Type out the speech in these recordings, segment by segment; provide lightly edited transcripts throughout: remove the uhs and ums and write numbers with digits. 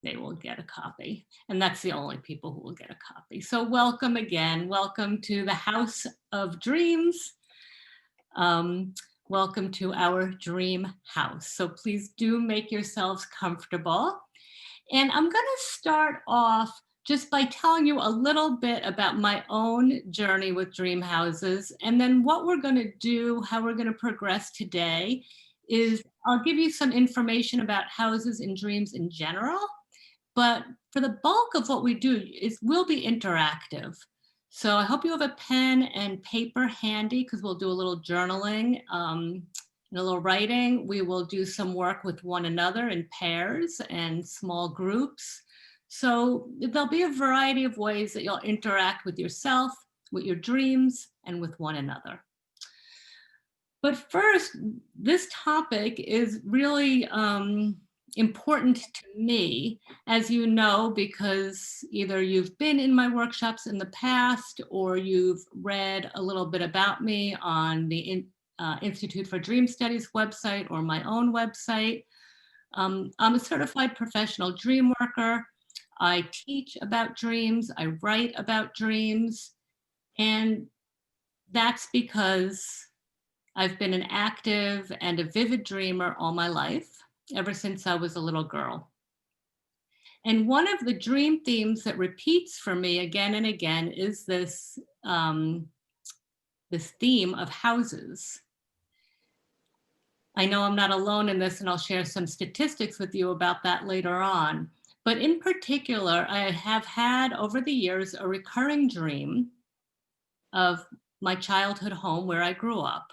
they will get a copy. And that's the only people who will get a copy. So welcome again. Welcome to the House of Dreams. Um, Welcome to our dream house. So please do make yourselves comfortable. And I'm going to start off just by telling you a little bit about my own journey with dream houses. And then what we're going to do, how we're going to progress today, is I'll give you some information about houses and dreams in general. But for the bulk of what we do is will be interactive. So I hope you have a pen and paper handy because we'll do a little journaling and a little writing. We will do some work with one another in pairs and small groups. So there'll be a variety of ways that you'll interact with yourself, with your dreams, and with one another. But first, this topic is really important to me, as you know, because either you've been in my workshops in the past or you've read a little bit about me on the Institute for Dream Studies website or my own website. I'm a certified professional dream worker. I teach about dreams. I write about dreams. And that's because I've been an active and a vivid dreamer all my life, ever since I was a little girl. And one of the dream themes that repeats for me again and again is this, this theme of houses. I know I'm not alone in this, and I'll share some statistics with you about that later on. But in particular, I have had over the years a recurring dream of my childhood home where I grew up.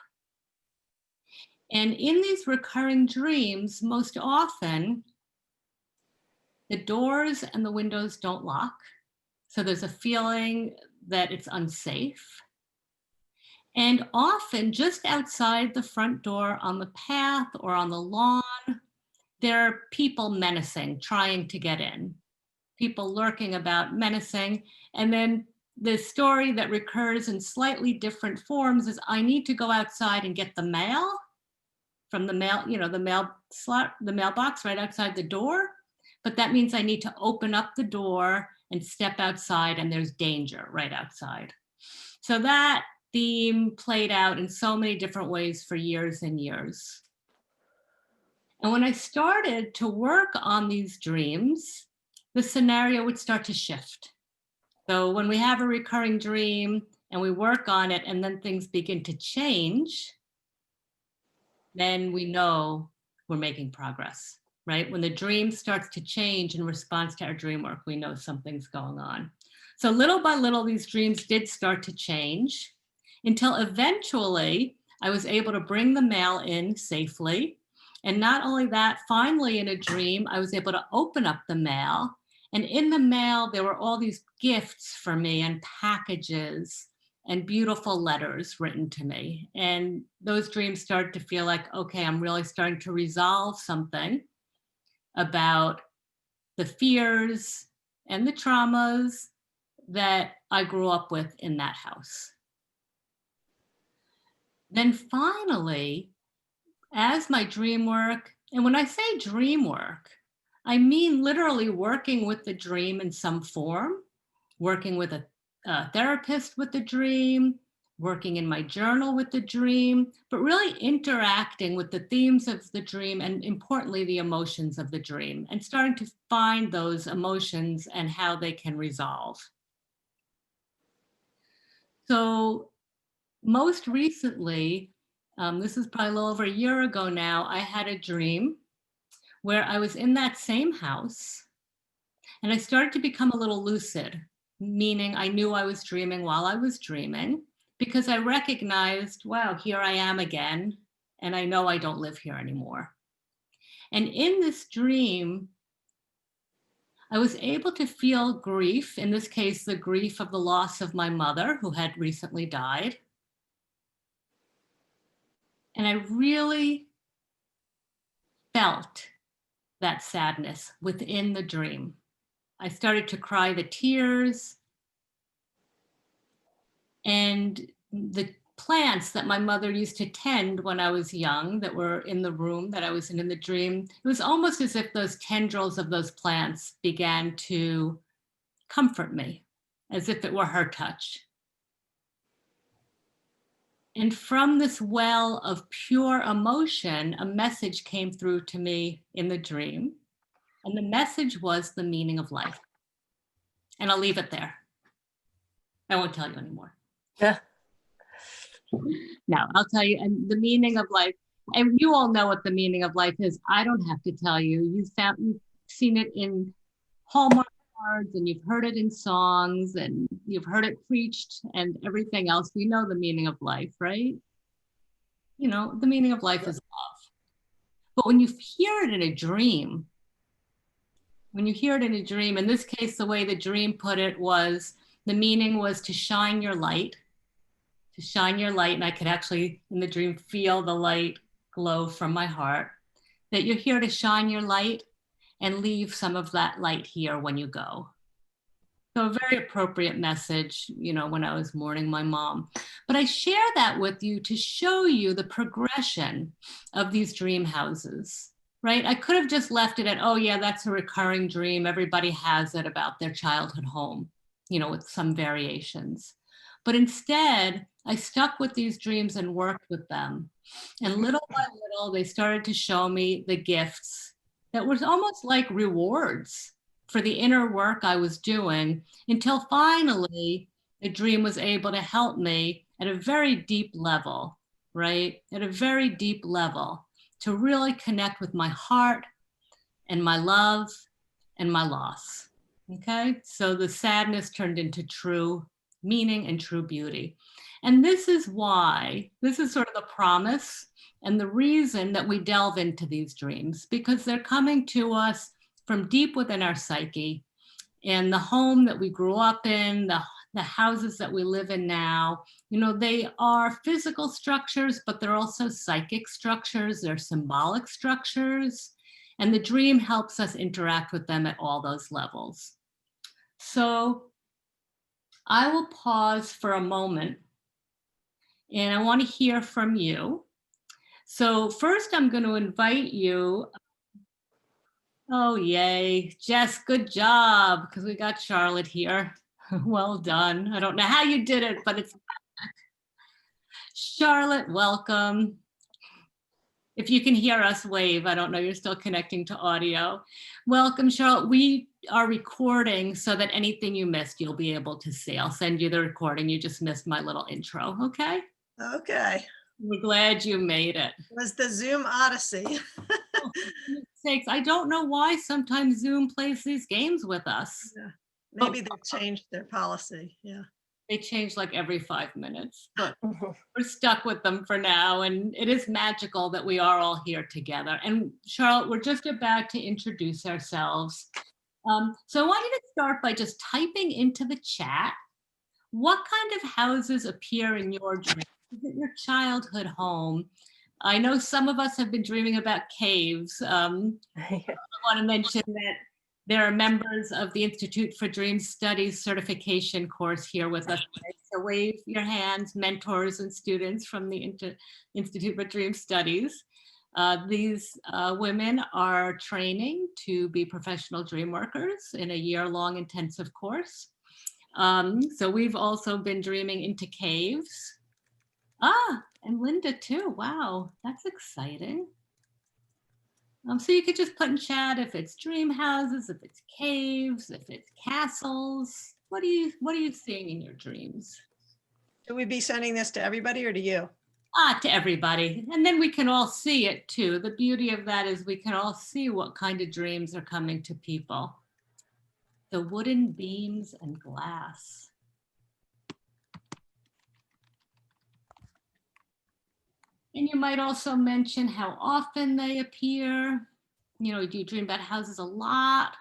And in these recurring dreams, most often, the doors and the windows don't lock. So there's a feeling that it's unsafe. And often just outside the front door on the path or on the lawn, there are people menacing, trying to get in. People lurking about, menacing. And then the story that recurs in slightly different forms is I need to go outside and get the mail from the mail, the mail slot, the mailbox right outside the door. But that means I need to open up the door and step outside, and there's danger right outside. So that theme played out in so many different ways for years and years. And when I started to work on these dreams, the scenario would start to shift. So when we have a recurring dream and we work on it and then things begin to change, then we know we're making progress, right? When the dream starts to change in response to our dream work, we know something's going on. So little by little, these dreams did start to change until eventually I was able to bring the mail in safely. And not only that, finally in a dream, I was able to open up the mail. And in the mail, there were all these gifts for me and packages and beautiful letters written to me. And those dreams started to feel like, okay, I'm really starting to resolve something about the fears and the traumas that I grew up with in that house. Then finally, as my dream work, and when I say dream work, I mean literally working with the dream in some form, working with a therapist with the dream, working in my journal with the dream, but really interacting with the themes of the dream and importantly, the emotions of the dream and starting to find those emotions and how they can resolve. So most recently, this is probably a little over a year ago now, I had a dream where I was in that same house and I started to become a little lucid, meaning I knew I was dreaming while I was dreaming because I recognized, wow, here I am again, and I know I don't live here anymore. And in this dream, I was able to feel grief, in this case, the grief of the loss of my mother who had recently died. And I really felt that sadness within the dream. I started to cry the tears, and the plants that my mother used to tend when I was young that were in the room that I was in the dream. It was almost as if those tendrils of those plants began to comfort me, as if it were her touch. And from this well of pure emotion, a message came through to me in the dream. And the message was the meaning of life. And I'll leave it there. I won't tell you anymore. Yeah. No, I'll tell you. And the meaning of life, and you all know what the meaning of life is. I don't have to tell you. You've seen it in Hallmark cards, and you've heard it in songs, and you've heard it preached, and everything else. We know the meaning of life, right? You know, the meaning of life is love. But when you hear it in a dream, in this case, the way the dream put it was the meaning was to shine your light, and I could actually, in the dream, feel the light glow from my heart, that you're here to shine your light and leave some of that light here when you go. So a very appropriate message, you know, when I was mourning my mom. But I share that with you to show you the progression of these dream houses, right? I could have just left it at, oh yeah, that's a recurring dream. Everybody has it about their childhood home, you know, with some variations. But instead, I stuck with these dreams and worked with them. And little by little, they started to show me the gifts that was almost like rewards for the inner work I was doing, until finally the dream was able to help me at a very deep level, right? At a very deep level to really connect with my heart and my love and my loss. Okay, so the sadness turned into true meaning and true beauty. And this is why, this is sort of the promise and the reason that we delve into these dreams, because they're coming to us from deep within our psyche, and the home that we grew up in, the houses that we live in now, you know, they are physical structures, but they're also psychic structures, they're symbolic structures, and the dream helps us interact with them at all those levels. So I will pause for a moment, and I want to hear from you. So first I'm going to invite you. Oh, yay. Jess, good job, because we got Charlotte here. Well done. I don't know how you did it, but it's Charlotte, welcome. If you can hear us, wave. I don't know, you're still connecting to audio. Welcome, Charlotte. We are recording so that anything you missed, you'll be able to see. I'll send you the recording. You just missed my little intro, okay? Okay. We're glad you made it. It was the Zoom Odyssey. Oh, for goodness sakes, I don't know why sometimes Zoom plays these games with us. Yeah. Maybe they've changed their policy. Yeah. They change like every 5 minutes, but we're stuck with them for now. And it is magical that we are all here together. And Charlotte, we're just about to introduce ourselves. So I want you to start by just typing into the chat, what kind of houses appear in your dream? Is it your childhood home? I know some of us have been dreaming about caves. I want to mention that there are members of the Institute for Dream Studies certification course here with us today. So wave your hands, mentors and students from the Institute for Dream Studies. These women are training to be professional dream workers in a year-long intensive course. So we've also been dreaming into caves. And Linda too, wow, that's exciting. So you could just put in chat if it's dream houses, if it's caves, if it's castles. What are you seeing in your dreams? Should we be sending this to everybody or to you? To everybody. And then we can all see it too. The beauty of that is we can all see what kind of dreams are coming to people. The wooden beams and glass. And you might also mention how often they appear. You know, do you dream about houses a lot?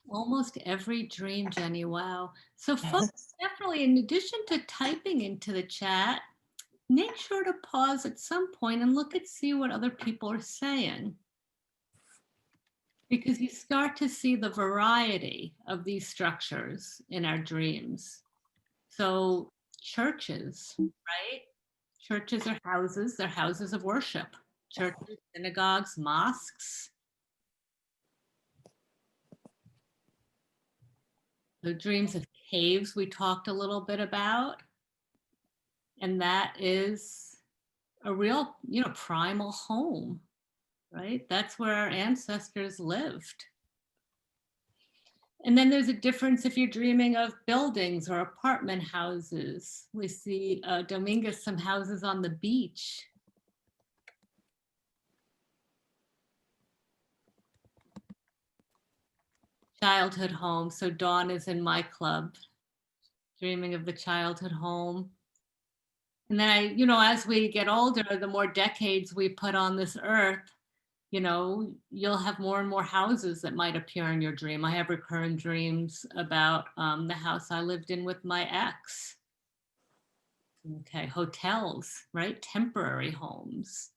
Almost every dream, Jenny. Wow. So folks, definitely, in addition to typing into the chat, make sure to pause at some point and look and see what other people are saying. Because you start to see the variety of these structures in our dreams. So churches, right? Churches are houses, they're houses of worship. Churches, synagogues, mosques. The dreams of caves we talked a little bit about. And that is a real, primal home, right? That's where our ancestors lived. And then there's a difference if you're dreaming of buildings or apartment houses. We see, Dominguez, some houses on the beach. Childhood home. So Dawn is in my club, dreaming of the childhood home. And then as we get older, the more decades we put on this earth, you'll have more and more houses that might appear in your dream. I have recurring dreams about the house I lived in with my ex. Okay, hotels, right? Temporary homes.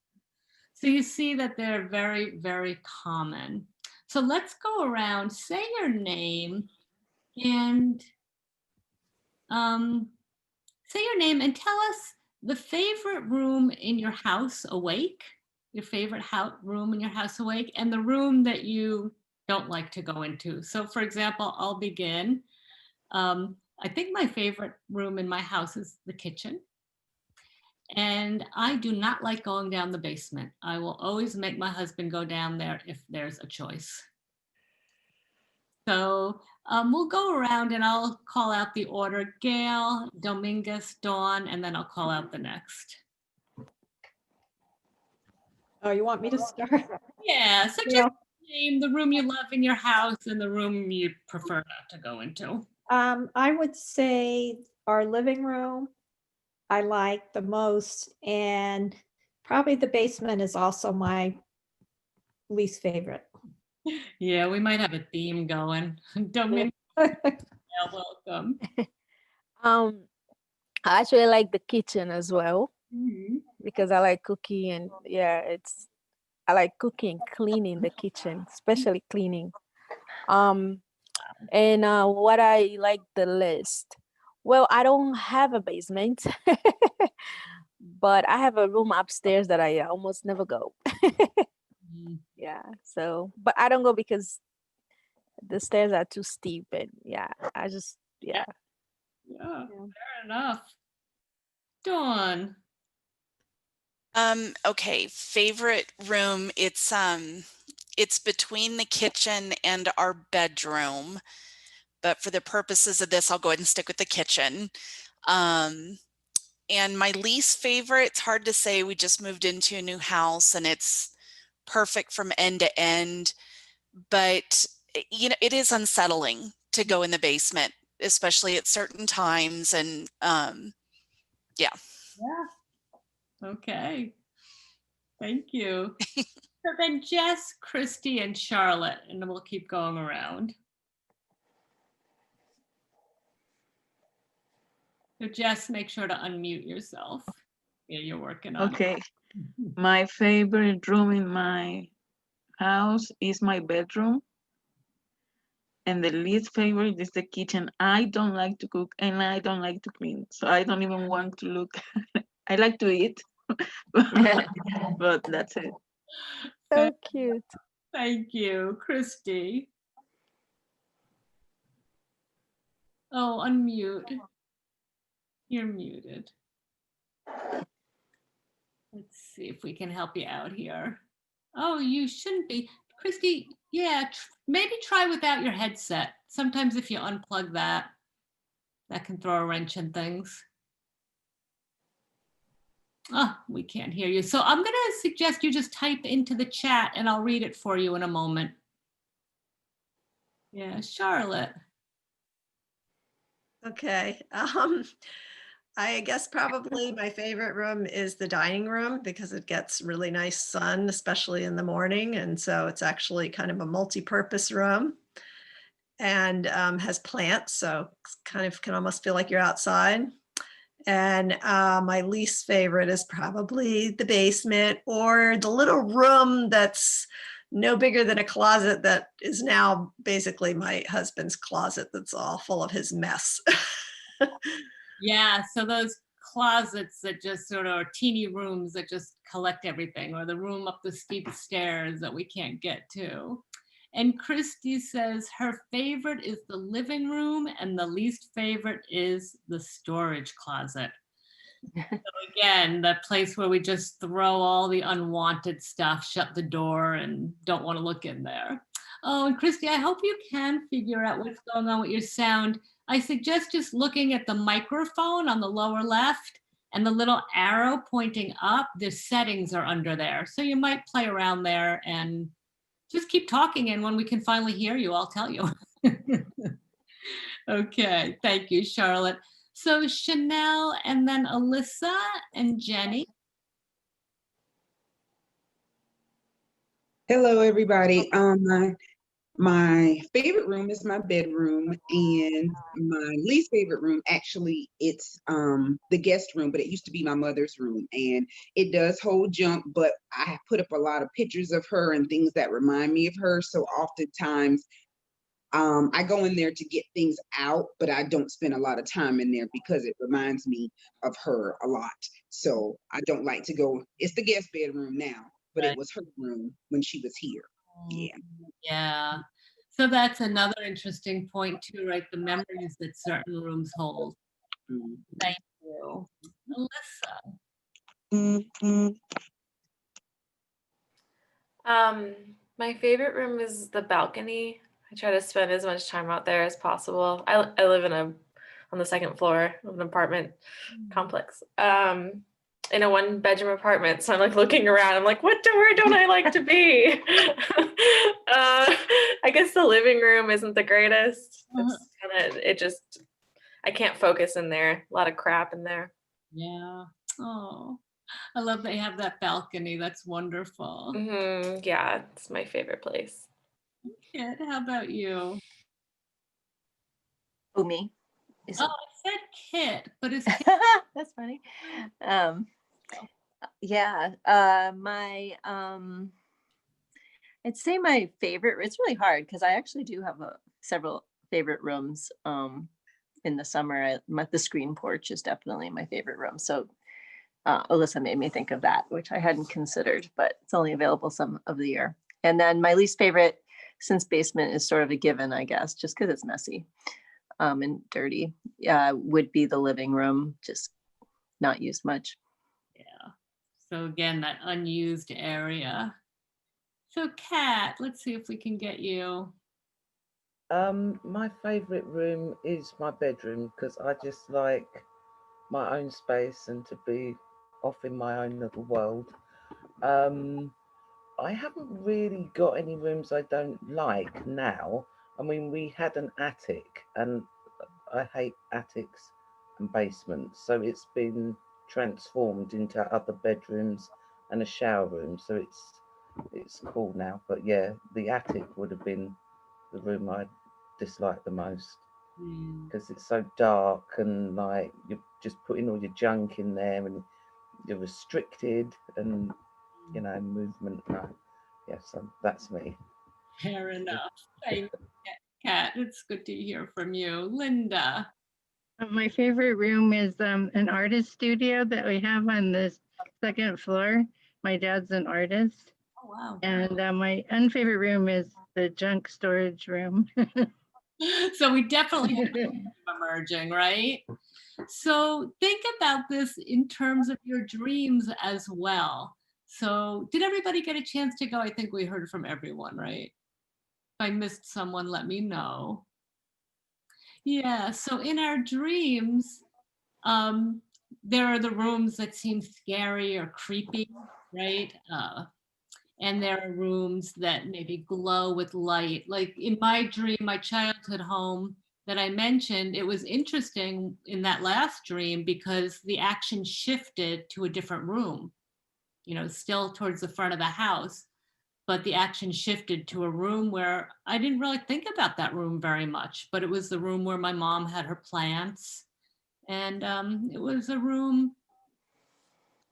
So you see that they're very, very common. So let's go around, say your name, and say your name and tell us the favorite room in your house awake, your favorite room in your house awake, and the room that you don't like to go into. So for example, I'll begin. I think my favorite room in my house is the kitchen. And I do not like going down the basement. I will always make my husband go down there if there's a choice. So we'll go around and I'll call out the order: Gail, Dominguez, Dawn, and then I'll call out the next. Oh, you want me to start? Yeah, so just name the room you love in your house and the room you prefer not to go into. I would say our living room I like the most, and probably the basement is also my least favorite. Yeah, we might have a theme going. Dominguez, welcome. I actually like the kitchen as well Mhm. because I like cooking, and I like cooking, cleaning the kitchen, especially cleaning. And what I like the least, well, I don't have a basement, but I have a room upstairs that I almost never go. Mhm. Yeah, so, but I don't go because the stairs are too steep, and I just, Yeah, Yeah. fair enough. Dawn. Okay, favorite room, it's between the kitchen and our bedroom, but for the purposes of this, I'll go ahead and stick with the kitchen. And my least favorite, it's hard to say, we just moved into a new house and it's perfect from end to end, but it is unsettling to go in the basement, especially at certain times, and yeah. Okay. Thank you. So then Jess, Christy, and Charlotte, and then we'll keep going around. So Jess, make sure to unmute yourself. Yeah, you're working on Okay. My favorite room in my house is my bedroom. And the least favorite is the kitchen. I don't like to cook and I don't like to clean. So I don't even want to look. I like to eat, but that's it. So cute. Thank you, Christy. Oh, unmute. You're muted. Let's see if we can help you out here. Oh, you shouldn't be. Christy, yeah, maybe try without your headset. Sometimes if you unplug that, that can throw a wrench in things. Oh, we can't hear you. So I'm going to suggest you just type into the chat and I'll read it for you in a moment. Yeah, Charlotte. Okay. I guess probably my favorite room is the dining room because it gets really nice sun, especially in the morning. And so it's actually kind of a multi-purpose room. and has plants, so it's kind of can almost feel like you're outside. And my least favorite is probably the basement, or the little room that's no bigger than a closet that is now basically my husband's closet that's all full of his mess. Yeah, so those closets that just sort of are teeny rooms that just collect everything, or the room up the steep stairs that we can't get to. And Christy says her favorite is the living room and the least favorite is the storage closet. So again, the place where we just throw all the unwanted stuff, shut the door, and don't want to look in there. Oh, and Christy, I hope you can figure out what's going on with your sound. I suggest just looking at the microphone on the lower left and the little arrow pointing up. The settings are under there. So you might play around there and just keep talking. And when we can finally hear you, I'll tell you. Okay, thank you, Charlotte. So Chanel and then Alyssa and Jenny. Hello, everybody. My favorite room is my bedroom, and my least favorite room, actually, it's the guest room, but it used to be my mother's room, and it does hold junk, but I put up a lot of pictures of her and things that remind me of her. So oftentimes I go in there to get things out, but I don't spend a lot of time in there because it reminds me of her a lot. So I don't like to go. It's the guest bedroom now, but Right. it was her room when she was here. Yeah. Yeah. So that's another interesting point too, right? The memories that certain rooms hold. Mm. Thank you. Alyssa. My favorite room is the balcony. I try to spend as much time out there as possible. I live on the second floor of an apartment complex. In a 1-bedroom apartment. So I'm like looking around. I'm like, where don't I like to be? I guess the living room isn't the greatest. I can't focus in there. A lot of crap in there. Yeah. Oh, I love they have that balcony. That's wonderful. Yeah, it's my favorite place. Kit, how about you? Oh, me? Oh, I said Kit, but it's Kit. That's funny. Yeah, I'd say my favorite, it's really hard because I actually do have several favorite rooms in the summer. The screen porch is definitely my favorite room. So Alyssa made me think of that, which I hadn't considered, but it's only available some of the year. And then my least favorite, since basement is sort of a given, I guess, just because it's messy and dirty, would be the living room, just not used much. Yeah. So again, that unused area. So Kat, let's see if we can get you. My favorite room is my bedroom because I just like my own space and to be off in my own little world. I haven't really got any rooms I don't like now. I mean, we had an attic and I hate attics and basements, so it's been transformed into other bedrooms and a shower room, so it's cool now. But yeah, the attic would have been the room I dislike the most because it's so dark and like you're just putting all your junk in there and you're restricted and you know movement. No, yeah, so that's me. Fair enough. Thank you, Kat. It's good to hear from you. Linda. My favorite room is an artist studio that we have on the second floor. My dad's an artist. Oh, wow. And my unfavorite room is the junk storage room. So we definitely have emerging, right? So think about this in terms of your dreams as well. So did everybody get a chance to go? I think we heard from everyone, right? If I missed someone, let me know. Yeah, so in our dreams, there are the rooms that seem scary or creepy, right? And there are rooms that maybe glow with light. Like in my dream, my childhood home that I mentioned, it was interesting in that last dream because the action shifted to a different room, you know, still towards the front of the house. but the action shifted to a room where I didn't really think about that room very much, but it was the room where my mom had her plants. And it was a room,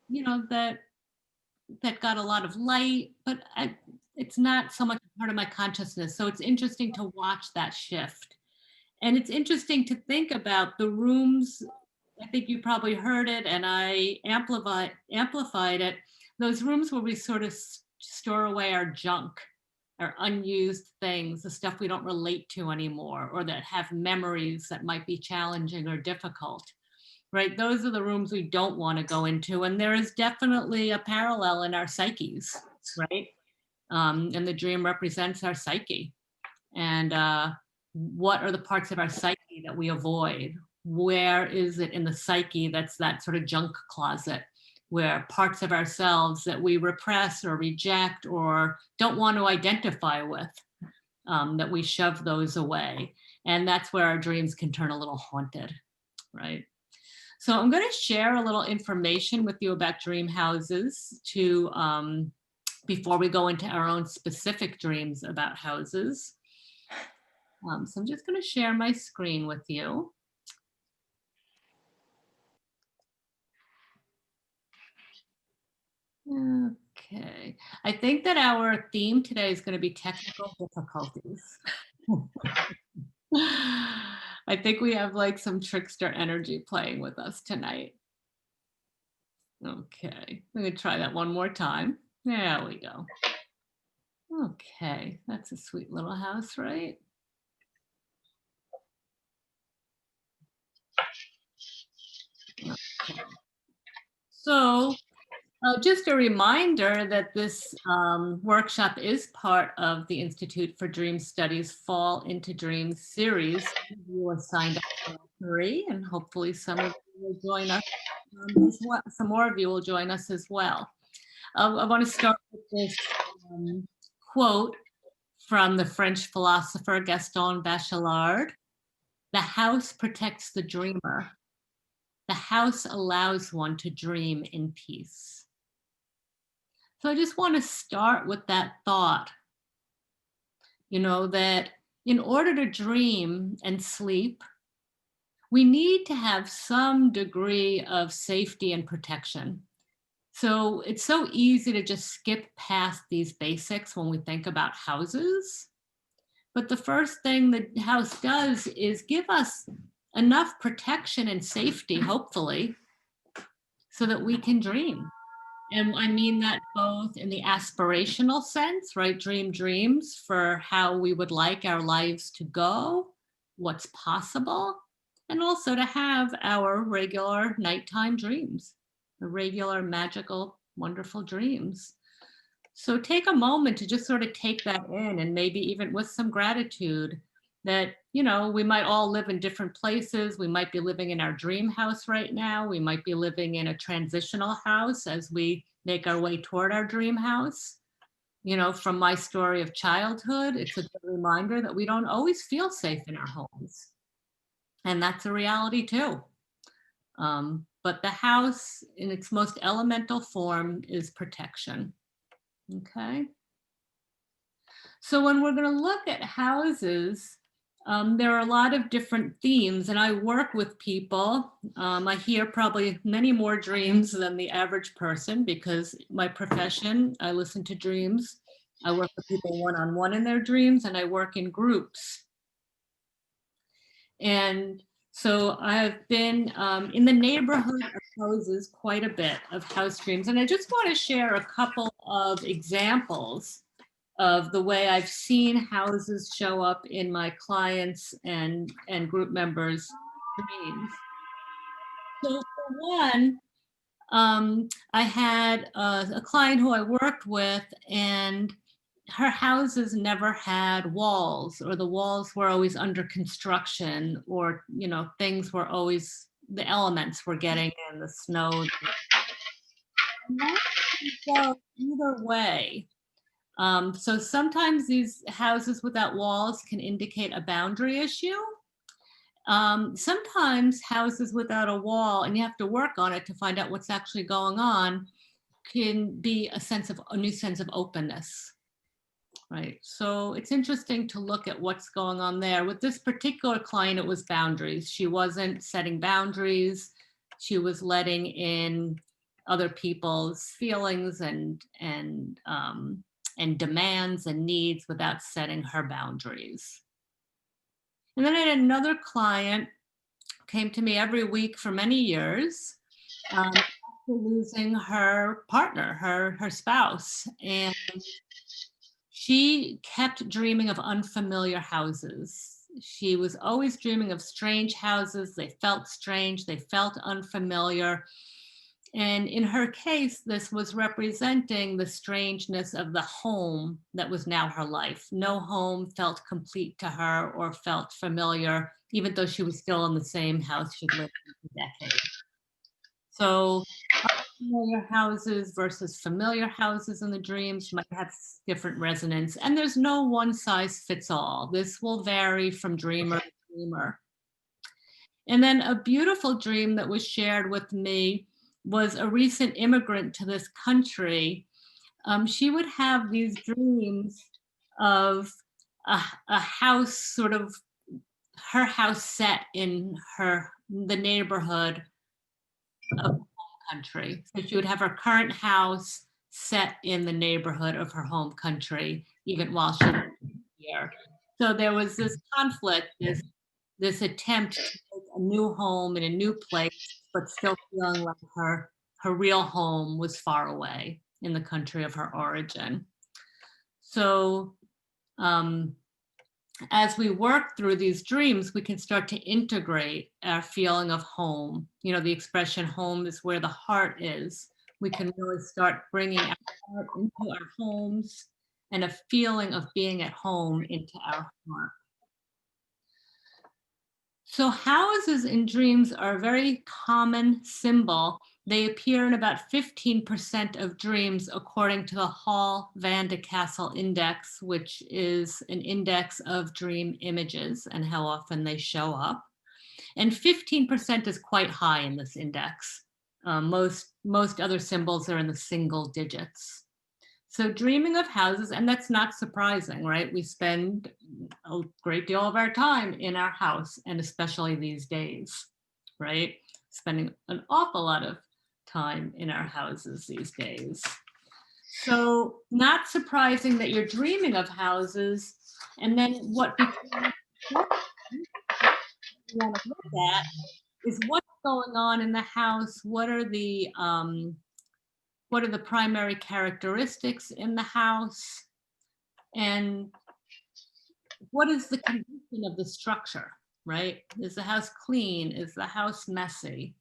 you know, that got a lot of light, but it's not so much part of my consciousness. So it's interesting to watch that shift. And it's interesting to think about the rooms. I think you probably heard it, and I amplified it. Those rooms where we sort of store away our junk, our unused things, the stuff we don't relate to anymore, or that have memories that might be challenging or difficult, right? Those are the rooms we don't want to go into. And there is definitely a parallel in our psyches, right? And the dream represents our psyche. And what are the parts of our psyche that we avoid? Where is it in the psyche that's that sort of junk closet, where parts of ourselves that we repress or reject or don't want to identify with, that we shove those away? And that's where our dreams can turn a little haunted, right? So I'm going to share a little information with you about dream houses before we go into our own specific dreams about houses. So I'm just going to share my screen with you. Okay, I think that our theme today is going to be technical difficulties. I think we have like some trickster energy playing with us tonight. Okay, I'm going to try that one more time. There we go. Okay, that's a sweet little house, right? Okay. So just a reminder that this workshop is part of the Institute for Dream Studies Fall into Dreams series. You are signed up for 3, and hopefully some of you will join us. Some more of you will join us as well. I want to start with this quote from the French philosopher Gaston Bachelard. "The house protects the dreamer. The house allows one to dream in peace." So I just want to start with that thought, you know, that in order to dream and sleep, we need to have some degree of safety and protection. So it's so easy to just skip past these basics when we think about houses. But the first thing the house does is give us enough protection and safety, hopefully, so that we can dream. And I mean that both in the aspirational sense, right? Dream dreams for how we would like our lives to go, what's possible, and also to have our regular nighttime dreams, the regular magical, wonderful dreams. So take a moment to just sort of take that in, and maybe even with some gratitude that, you know, we might all live in different places. We might be living in our dream house right now. We might be living in a transitional house as we make our way toward our dream house. You know, from my story of childhood, it's a good reminder that we don't always feel safe in our homes. And that's a reality too. But the house in its most elemental form is protection. Okay. So when we're going to look at houses, there are a lot of different themes, and I work with people. I hear probably many more dreams than the average person because my profession, I listen to dreams. I work with people one-on-one in their dreams, and I work in groups. And so I've been in the neighborhood of houses quite a bit of house dreams. And I just want to share a couple of examples of the way I've seen houses show up in my clients and group members' dreams. So for one, I had a client who I worked with, and her houses never had walls, or the walls were always under construction, or, you know, things were always, the elements were getting in, the snow. So either way. So sometimes these houses without walls can indicate a boundary issue. Sometimes houses without a wall, and you have to work on it to find out what's actually going on, can be a new sense of openness. right? So it's interesting to look at what's going on there. With this particular client, it was boundaries. She wasn't setting boundaries. She was letting in other people's feelings and demands and needs without setting her boundaries. And then I had another client came to me every week for many years, after losing her partner, her spouse. And she kept dreaming of unfamiliar houses. She was always dreaming of strange houses. They felt strange, they felt unfamiliar. And in her case, this was representing the strangeness of the home that was now her life. No home felt complete to her or felt familiar, even though she was still in the same house she'd lived in for decades. So unfamiliar houses versus familiar houses in the dreams might have different resonance. And there's no one size fits all. This will vary from dreamer to dreamer. And then a beautiful dream that was shared with me was a recent immigrant to this country. She would have these dreams of a house, sort of her house set in the neighborhood of her home country. So she would have her current house set in the neighborhood of her home country, even while she was here. So there was this conflict, this attempt to make a new home in a new place, but still feeling like her real home was far away in the country of her origin. So as we work through these dreams, we can start to integrate our feeling of home. You know, the expression home is where the heart is. We can really start bringing our heart into our homes and a feeling of being at home into our heart. So houses in dreams are a very common symbol. They appear in about 15% of dreams, according to the Hall Van de Castle Index, which is an index of dream images and how often they show up. And 15% is quite high in this index. Most other symbols are in the single digits. So dreaming of houses, and that's not surprising, right? We spend a great deal of our time in our house, and especially these days, right? Spending an awful lot of time in our houses these days. So not surprising that you're dreaming of houses, and then what becomes you want to look at is what's going on in the house. What are the primary characteristics in the house? And what is the condition of the structure, right? Is the house clean? Is the house messy?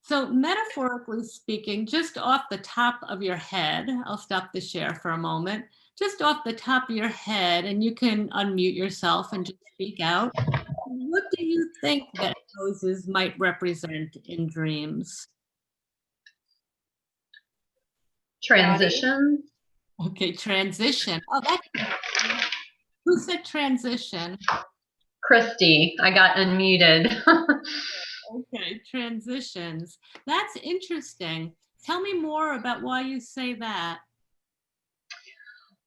So metaphorically speaking, just off the top of your head, I'll stop the share for a moment, just off the top of your head, and you can unmute yourself and just speak out. What do you think that houses might represent in dreams? Transition. Okay, transition. Oh, who said transition? Christy, I got unmuted. Okay, transitions. That's interesting. Tell me more about why you say that.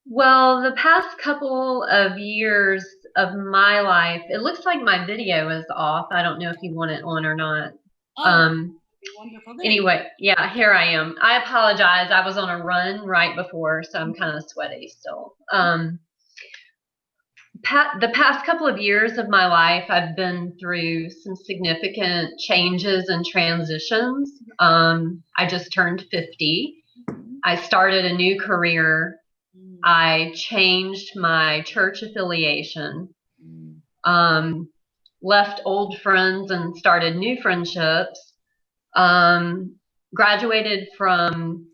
Well, the past couple of years of my life, it looks like my video is off. I don't know if you want it on or not. Wonderful. Anyway, yeah, here I am. I apologize. I was on a run right before, so I'm kind of sweaty still. The past couple of years of my life, I've been through some significant changes and transitions. I just turned 50. I started a new career. I changed my church affiliation, left old friends and started new friendships, graduated from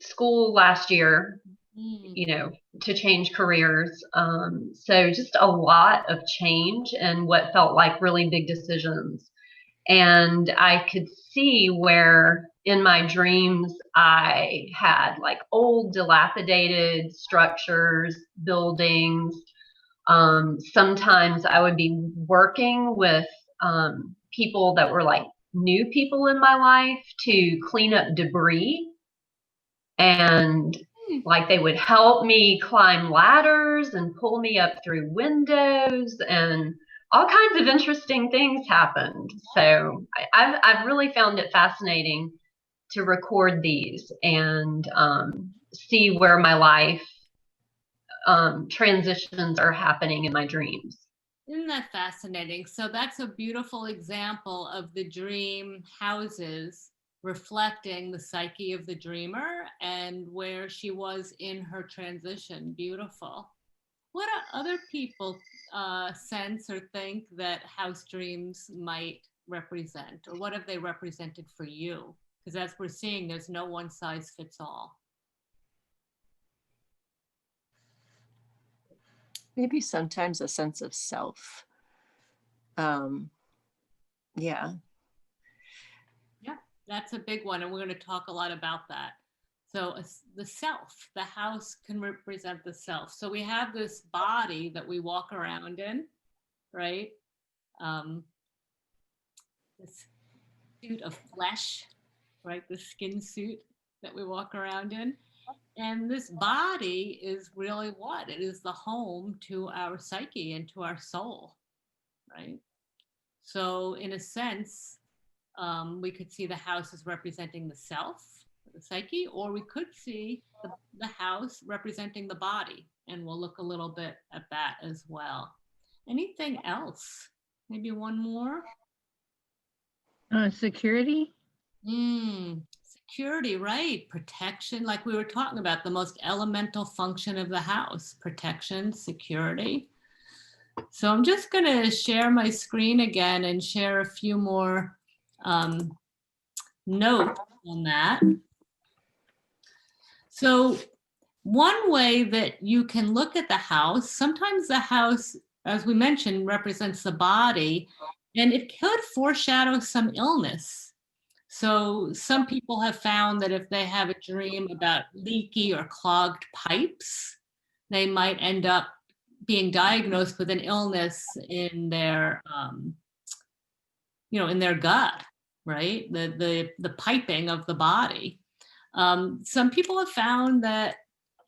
school last year, to change careers. So just a lot of change and what felt like really big decisions. And I could see where in my dreams I had like old dilapidated structures, buildings. Sometimes I would be working with people that were like new people in my life to clean up debris. And Like they would help me climb ladders and pull me up through windows, and all kinds of interesting things happened. So I've really found it fascinating to record these and see where my life transitions are happening in my dreams. Isn't that fascinating? So that's a beautiful example of the dream houses reflecting the psyche of the dreamer and where she was in her transition. Beautiful. What do other people sense or think that house dreams might represent, or what have they represented for you? Because as we're seeing, there's no one size fits all. Maybe sometimes a sense of self. Yeah. Yeah, that's a big one, and we're going to talk a lot about that. So the self, the house can represent the self. So we have this body that we walk around in, right? This suit of flesh, right? The skin suit that we walk around in. And this body is really what? It is the home to our psyche and to our soul, right? So in a sense, we could see the house as representing the self, the psyche, or we could see the house representing the body. And we'll look a little bit at that as well. Anything else? Maybe one more? Security. Security, right? Protection, like we were talking about, the most elemental function of the house, protection, security. So I'm just going to share my screen again and share a few more notes on that. So one way that you can look at the house, sometimes the house, as we mentioned, represents the body, and it could foreshadow some illness. So some people have found that if they have a dream about leaky or clogged pipes, they might end up being diagnosed with an illness in their, in their gut, right? The piping of the body. Some people have found that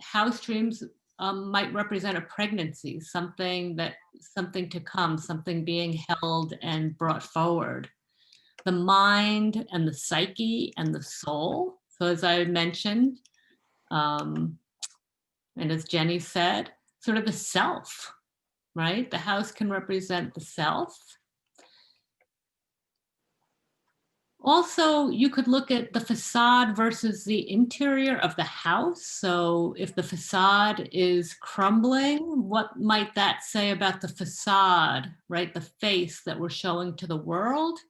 house dreams might represent a pregnancy, something to come, something being held and brought forward. The mind and the psyche and the soul. So as I mentioned, and as Jenny said, sort of the self, right? The house can represent the self. Also, you could look at the facade versus the interior of the house. So if the facade is crumbling, what might that say about the facade, right? The face that we're showing to the world?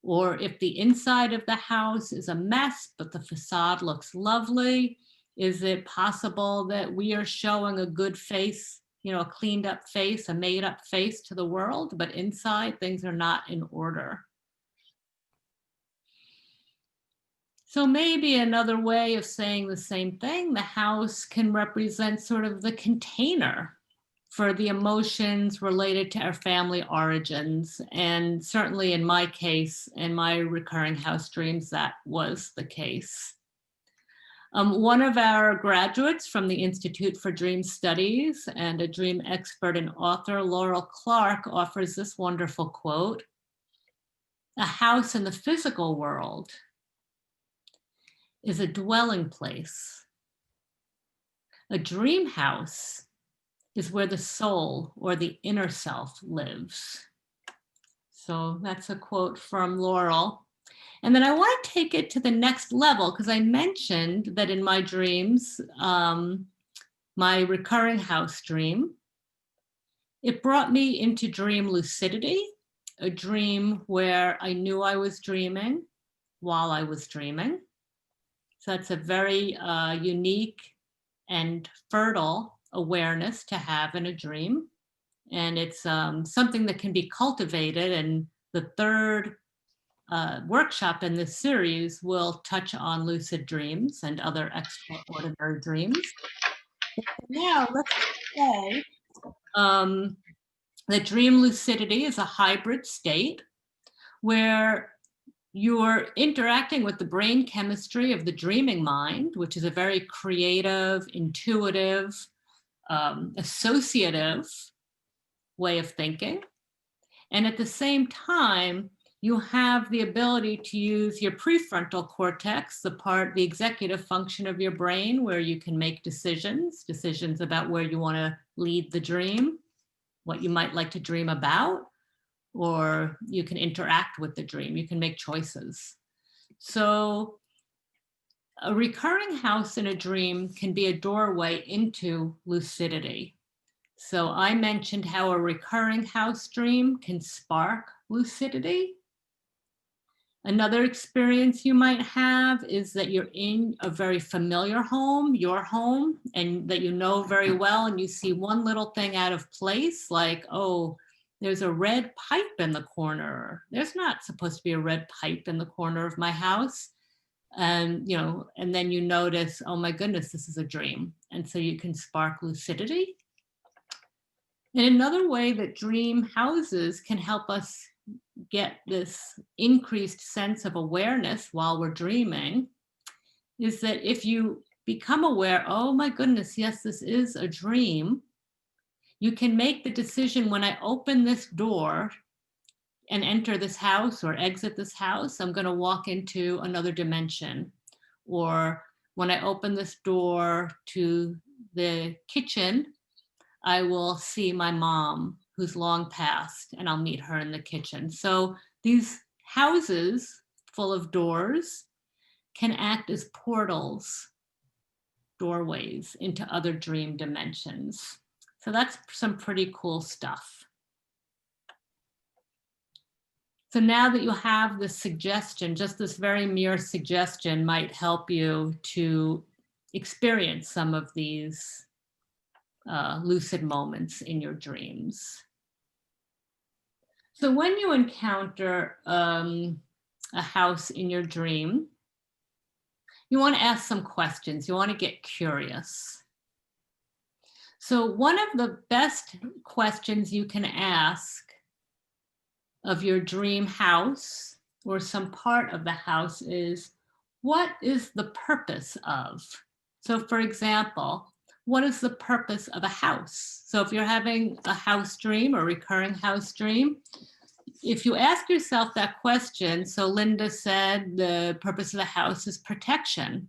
Or if the inside of the house is a mess, but the facade looks lovely, is it possible that we are showing a good face, a cleaned up face, a made up face to the world, but inside things are not in order? So maybe another way of saying the same thing, the house can represent sort of the container for the emotions related to our family origins. And certainly in my case, in my recurring house dreams, that was the case. One of our graduates from the Institute for Dream Studies and a dream expert and author, Laurel Clark, offers this wonderful quote: "A house in the physical world is a dwelling place. A dream house is where the soul or the inner self lives." So that's a quote from Laurel. And then I want to take it to the next level, because I mentioned that in my dreams, my recurring house dream, it brought me into dream lucidity, a dream where I knew I was dreaming while I was dreaming. So that's a very unique and fertile awareness to have in a dream. And it's something that can be cultivated. And the third workshop in this series will touch on lucid dreams and other extraordinary dreams. But for now, let's say that dream lucidity is a hybrid state where you're interacting with the brain chemistry of the dreaming mind, which is a very creative, intuitive, associative way of thinking. And at the same time, you have the ability to use your prefrontal cortex, the executive function of your brain, where you can make decisions about where you want to lead the dream, what you might like to dream about, or you can interact with the dream. You can make choices. So a recurring house in a dream can be a doorway into lucidity. So I mentioned how a recurring house dream can spark lucidity. Another experience you might have is that you're in a very familiar home, your home, and that you know very well, and you see one little thing out of place, like, oh, there's a red pipe in the corner. There's not supposed to be a red pipe in the corner of my house. And, you know, and then you notice, oh my goodness, this is a dream. And so you can spark lucidity. And another way that dream houses can help us get this increased sense of awareness while we're dreaming is that if you become aware, oh my goodness, yes, this is a dream, you can make the decision, when I open this door and enter this house or exit this house, I'm going to walk into another dimension. Or when I open this door to the kitchen, I will see my mom who's long passed, and I'll meet her in the kitchen. So these houses full of doors can act as portals, doorways into other dream dimensions. So that's some pretty cool stuff. So now that you have this suggestion, just this very mere suggestion might help you to experience some of these lucid moments in your dreams. So when you encounter a house in your dream, you want to ask some questions. You want to get curious. So one of the best questions you can ask of your dream house or some part of the house is, what is the purpose of? So for example, what is the purpose of a house? So if you're having a house dream or recurring house dream, if you ask yourself that question, so Linda said the purpose of the house is protection.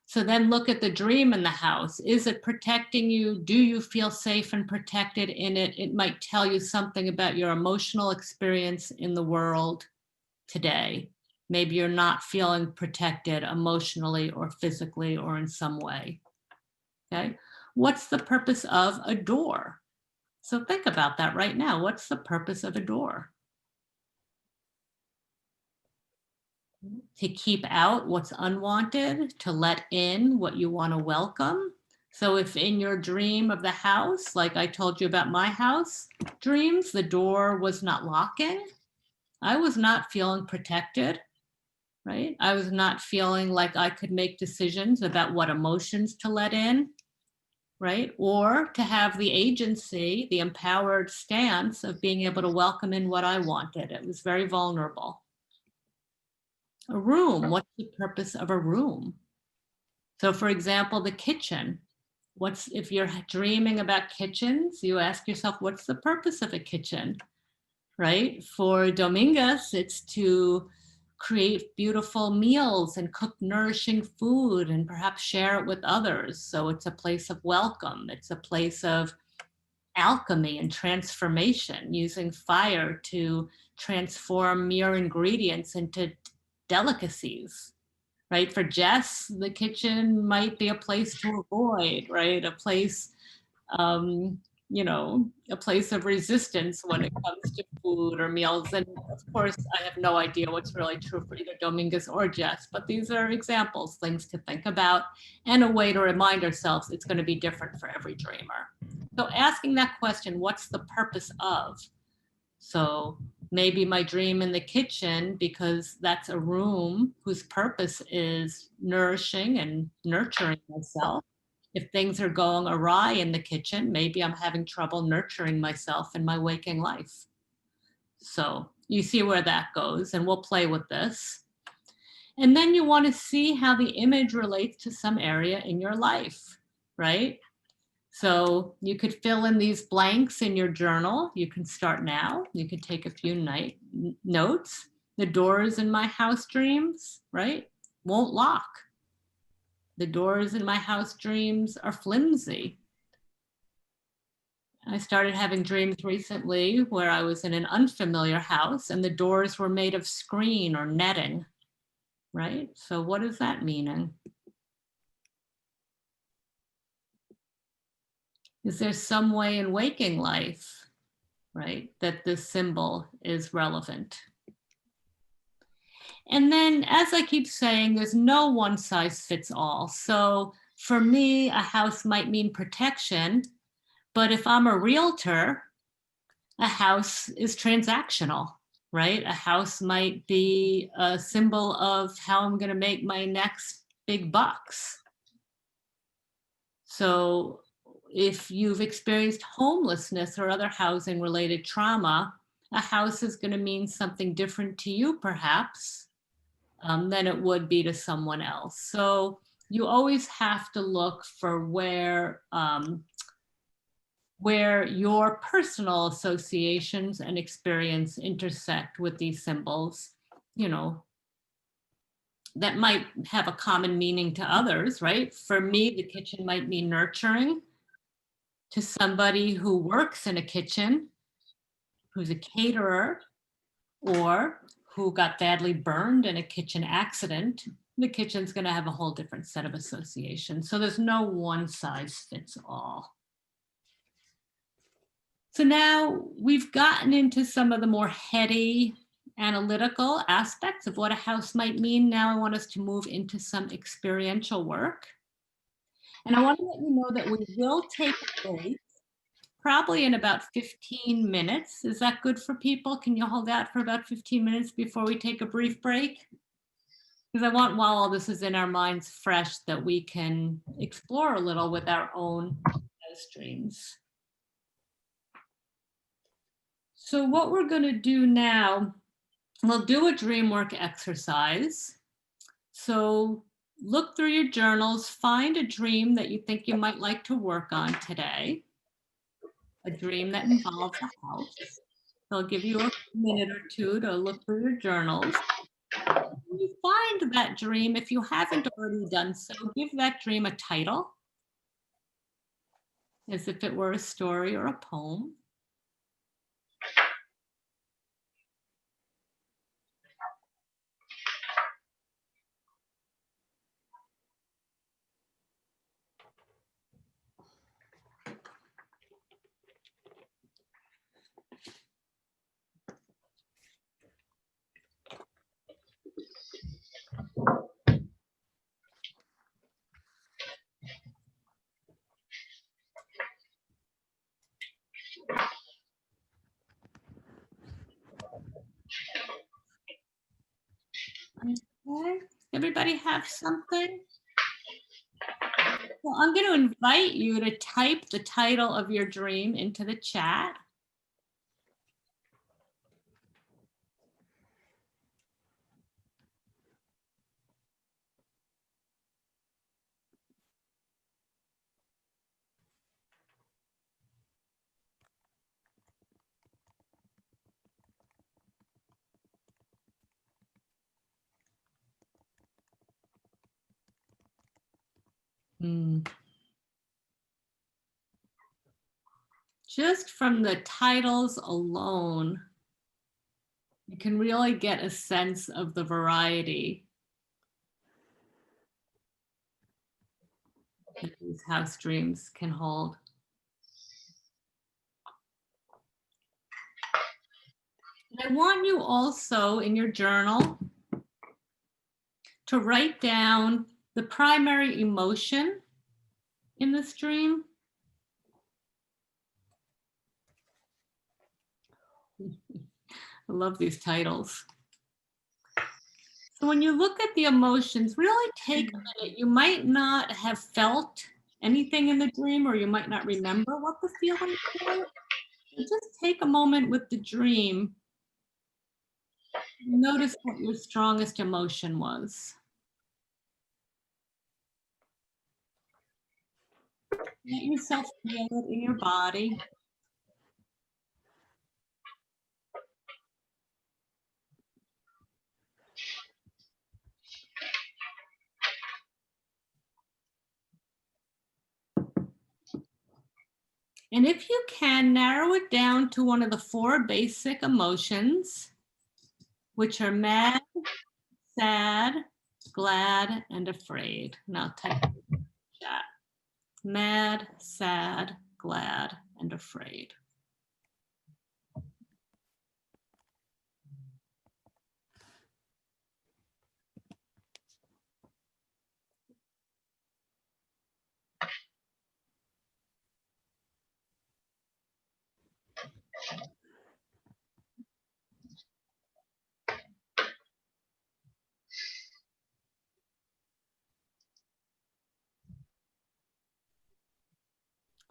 So then look at the dream in the house. Is it protecting you? Do you feel safe and protected in it? It might tell you something about your emotional experience in the world today. Maybe you're not feeling protected emotionally or physically or in some way. Okay, what's the purpose of a door? So think about that right now. What's the purpose of a door? To keep out what's unwanted, to let in what you want to welcome. So if in your dream of the house, like I told you about my house dreams, the door was not locking, I was not feeling protected, right? I was not feeling like I could make decisions about what emotions to let in, right? Or to have the agency, the empowered stance of being able to welcome in what I wanted. It was very vulnerable. A room, what's the purpose of a room? So for example, the kitchen. If you're dreaming about kitchens, you ask yourself, what's the purpose of a kitchen, right? For Dominguez, it's to create beautiful meals and cook nourishing food and perhaps share it with others. So it's a place of welcome. It's a place of alchemy and transformation, using fire to transform mere ingredients into delicacies, right? For Jess, the kitchen might be a place to avoid, right? A place, you know, a place of resistance when it comes to food or meals. And of course, I have no idea what's really true for either Dominguez or Jess, but these are examples, things to think about, and a way to remind ourselves it's going to be different for every dreamer. So asking that question, what's the purpose of? So maybe my dream in the kitchen, because that's a room whose purpose is nourishing and nurturing myself. If things are going awry in the kitchen, maybe I'm having trouble nurturing myself in my waking life. So You see where that goes, and we'll play with this. And then you want to see how the image relates to some area in your life, right? So you could fill in these blanks in your journal. You can start now. You could take a few notes. The doors in my house dreams, right, won't lock. The doors in my house dreams are flimsy. I started having dreams recently where I was in an unfamiliar house and the doors were made of screen or netting, right? So what does that mean? Is there some way in waking life, right, that this symbol is relevant? And then, as I keep saying, there's no one size fits all. So for me, a house might mean protection, but if I'm a realtor, a house is transactional, right? A house might be a symbol of how I'm going to make my next big bucks. So if you've experienced homelessness or other housing related trauma, a house is going to mean something different to you, perhaps, than it would be to someone else. So you always have to look for where your personal associations and experience intersect with these symbols, you know, that might have a common meaning to others, right? For me, the kitchen might mean nurturing. To somebody who works in a kitchen, who's a caterer, or who got badly burned in a kitchen accident, the kitchen's going to have a whole different set of associations. So there's no one size fits all. So now we've gotten into some of the more heady analytical aspects of what a house might mean. Now I want us to move into some experiential work. And I want to let you know that we will take a break, probably in about 15 minutes. Is that good for people? Can you hold out for about 15 minutes before we take a brief break? Because I want, while all this is in our minds fresh, that we can explore a little with our own house dreams. So what we're going to do now, we'll do a dream work exercise. So look through your journals, find a dream that you think you might like to work on today, a dream that involves a house. They'll give you a minute or two to look through your journals. When you find that dream, if you haven't already done so, give that dream a title, as if it were a story or a poem. Okay. Everybody have something? Well, I'm going to invite you to type the title of your dream into the chat. Just from the titles alone, you can really get a sense of the variety that these house dreams can hold. And I want you also in your journal to write down the primary emotion in this dream. I love these titles. So when you look at the emotions, really take a minute. You might not have felt anything in the dream, or you might not remember what the feeling was. So just take a moment with the dream Notice what your strongest emotion was. Let yourself feel it in your body. And if you can, narrow it down to one of the 4 basic emotions, which are mad, sad, glad, and afraid. And I'll type it in the chat. Mad, sad, glad, and afraid.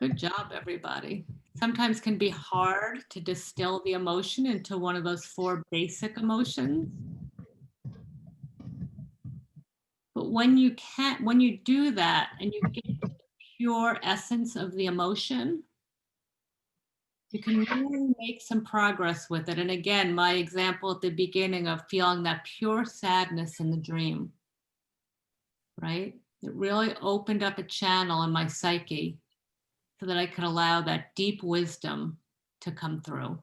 Good job, everybody. Sometimes can be hard to distill the emotion into one of those 4 basic emotions. But when you do that and you get the pure essence of the emotion, you can really make some progress with it. And again, my example at the beginning of feeling that pure sadness in the dream, right? It really opened up a channel in my psyche so that I could allow that deep wisdom to come through.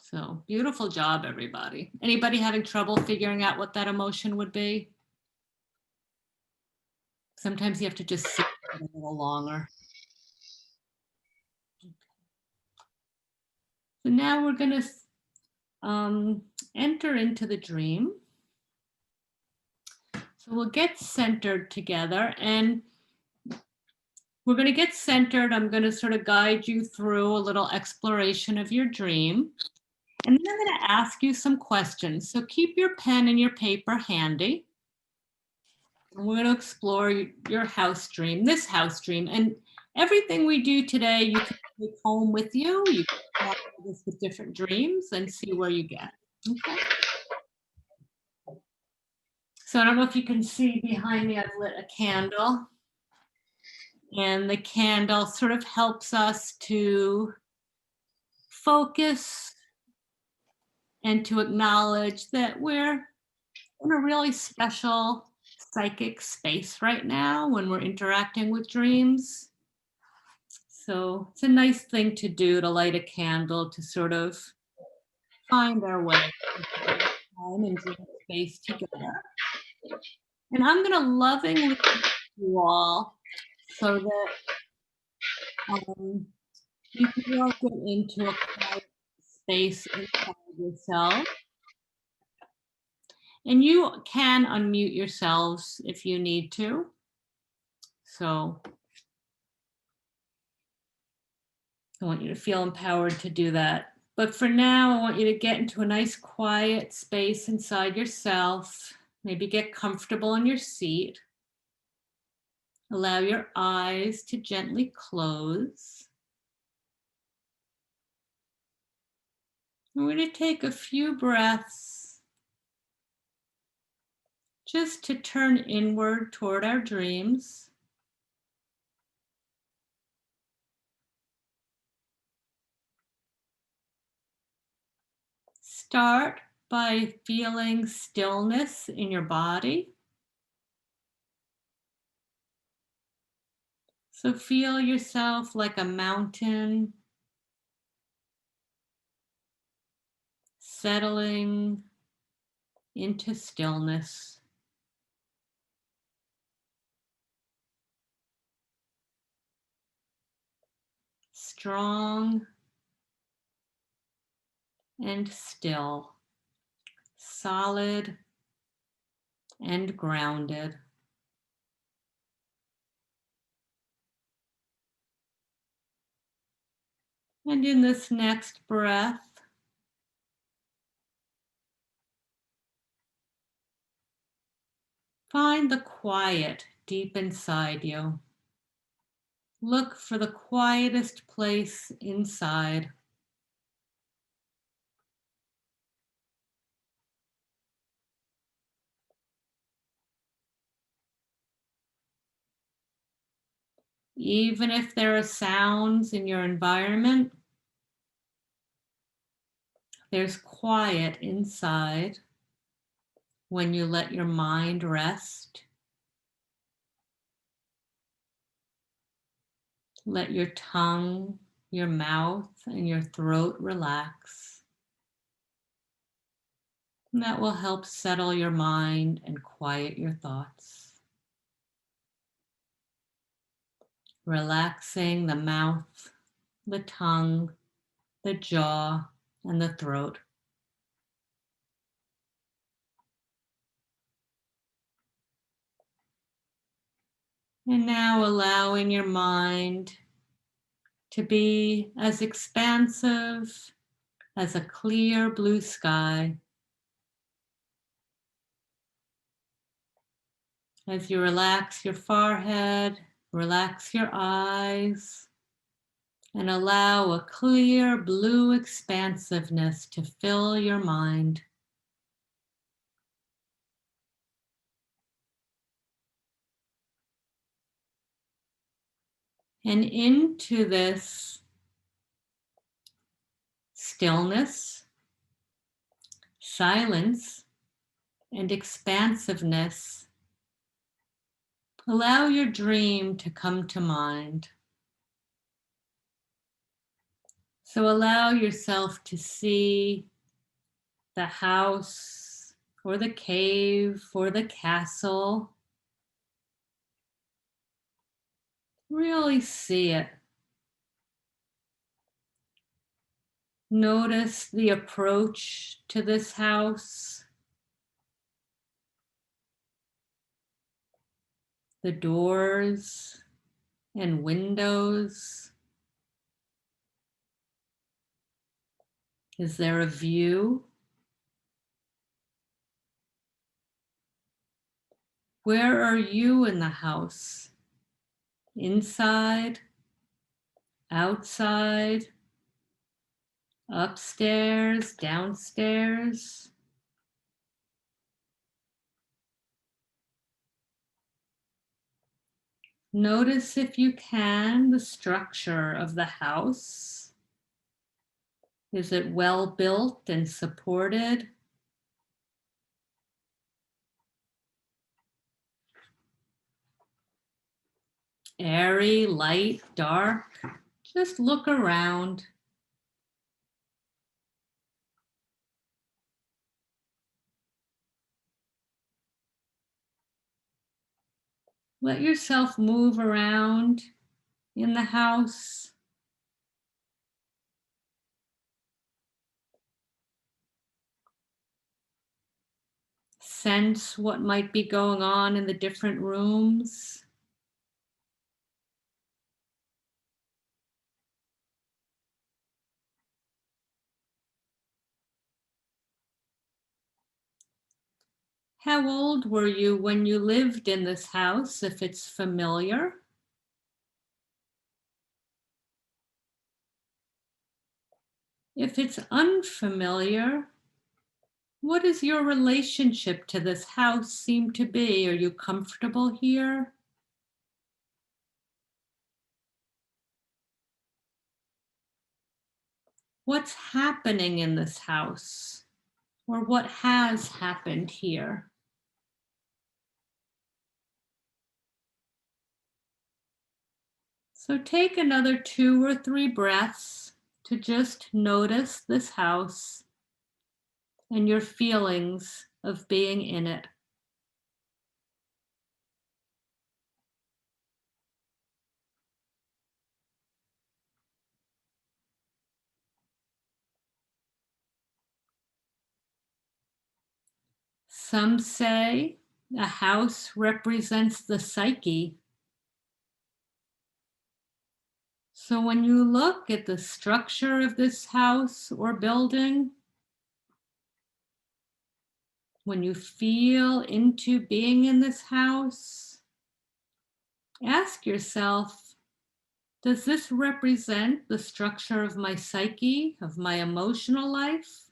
So beautiful job, everybody. Anybody having trouble figuring out what that emotion would be? Sometimes you have to just sit a little longer. So now we're going to enter into the dream. So we'll get centered together, and we're going to get centered. I'm going to sort of guide you through a little exploration of your dream. And then I'm going to ask you some questions. So keep your pen and your paper handy. And we're going to explore your house dream, this house dream. And everything we do today, you can take home with you. You can practice this with different dreams and see where you get. Okay. So I don't know if you can see behind me, I've lit a candle. And the candle sort of helps us to focus and to acknowledge that we're in a really special psychic space right now when we're interacting with dreams. So it's a nice thing to do, to light a candle, to sort of find our way into time and dream space together. And I'm going to lovingly you all so that you can all get into a quiet space inside yourself. And you can unmute yourselves if you need to. So I want you to feel empowered to do that. But for now, I want you to get into a nice quiet space inside yourself. Maybe get comfortable in your seat. Allow your eyes to gently close. We're going to take a few breaths just to turn inward toward our dreams. Start by feeling stillness in your body. So feel yourself like a mountain, settling into stillness. Strong and still, solid and grounded. And in this next breath, find the quiet deep inside you. Look for the quietest place inside. Even if there are sounds in your environment, there's quiet inside when you let your mind rest. Let your tongue, your mouth, and your throat relax. And that will help settle your mind and quiet your thoughts. Relaxing the mouth, the tongue, the jaw, and the throat. And now allowing your mind to be as expansive as a clear blue sky. As you relax your forehead, relax your eyes, and allow a clear blue expansiveness to fill your mind. And into this stillness, silence, and expansiveness, allow your dream to come to mind. So allow yourself to see the house or the cave or the castle. Really see it. Notice the approach to this house, the doors and windows. Is there a view? Where are you in the house? Inside? Outside? Upstairs? Downstairs? Notice, if you can, the structure of the house. Is it well built and supported? Airy, light, dark? Just look around. Let yourself move around in the house. Sense what might be going on in the different rooms. How old were you when you lived in this house, if it's familiar? If it's unfamiliar, what does your relationship to this house seem to be? Are you comfortable here? What's happening in this house? Or what has happened here? So take another 2 or 3 breaths to just notice this house and your feelings of being in it. Some say a house represents the psyche. So when you look at the structure of this house or building, when you feel into being in this house, ask yourself, does this represent the structure of my psyche, of my emotional life,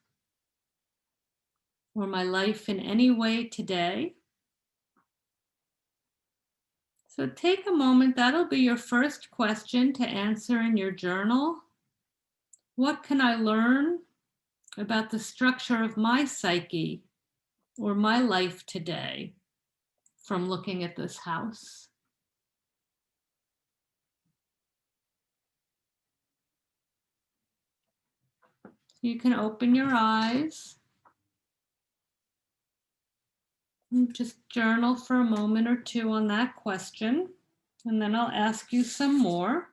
or my life in any way today? So take a moment, that'll be your first question to answer in your journal. What can I learn about the structure of my psyche or my life today from looking at this house? You can open your eyes and just journal for a moment or two on that question, and then I'll ask you some more.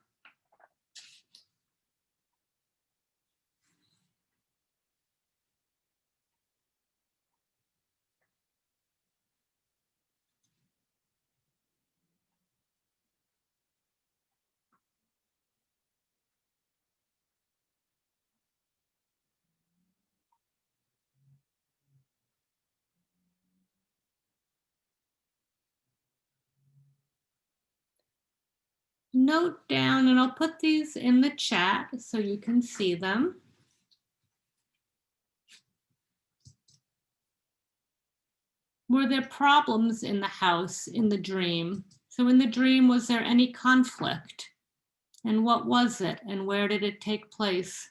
Note down, and I'll put these in the chat so you can see them. Were there problems in the house in the dream? So in the dream, was there any conflict? And what was it? And where did it take place?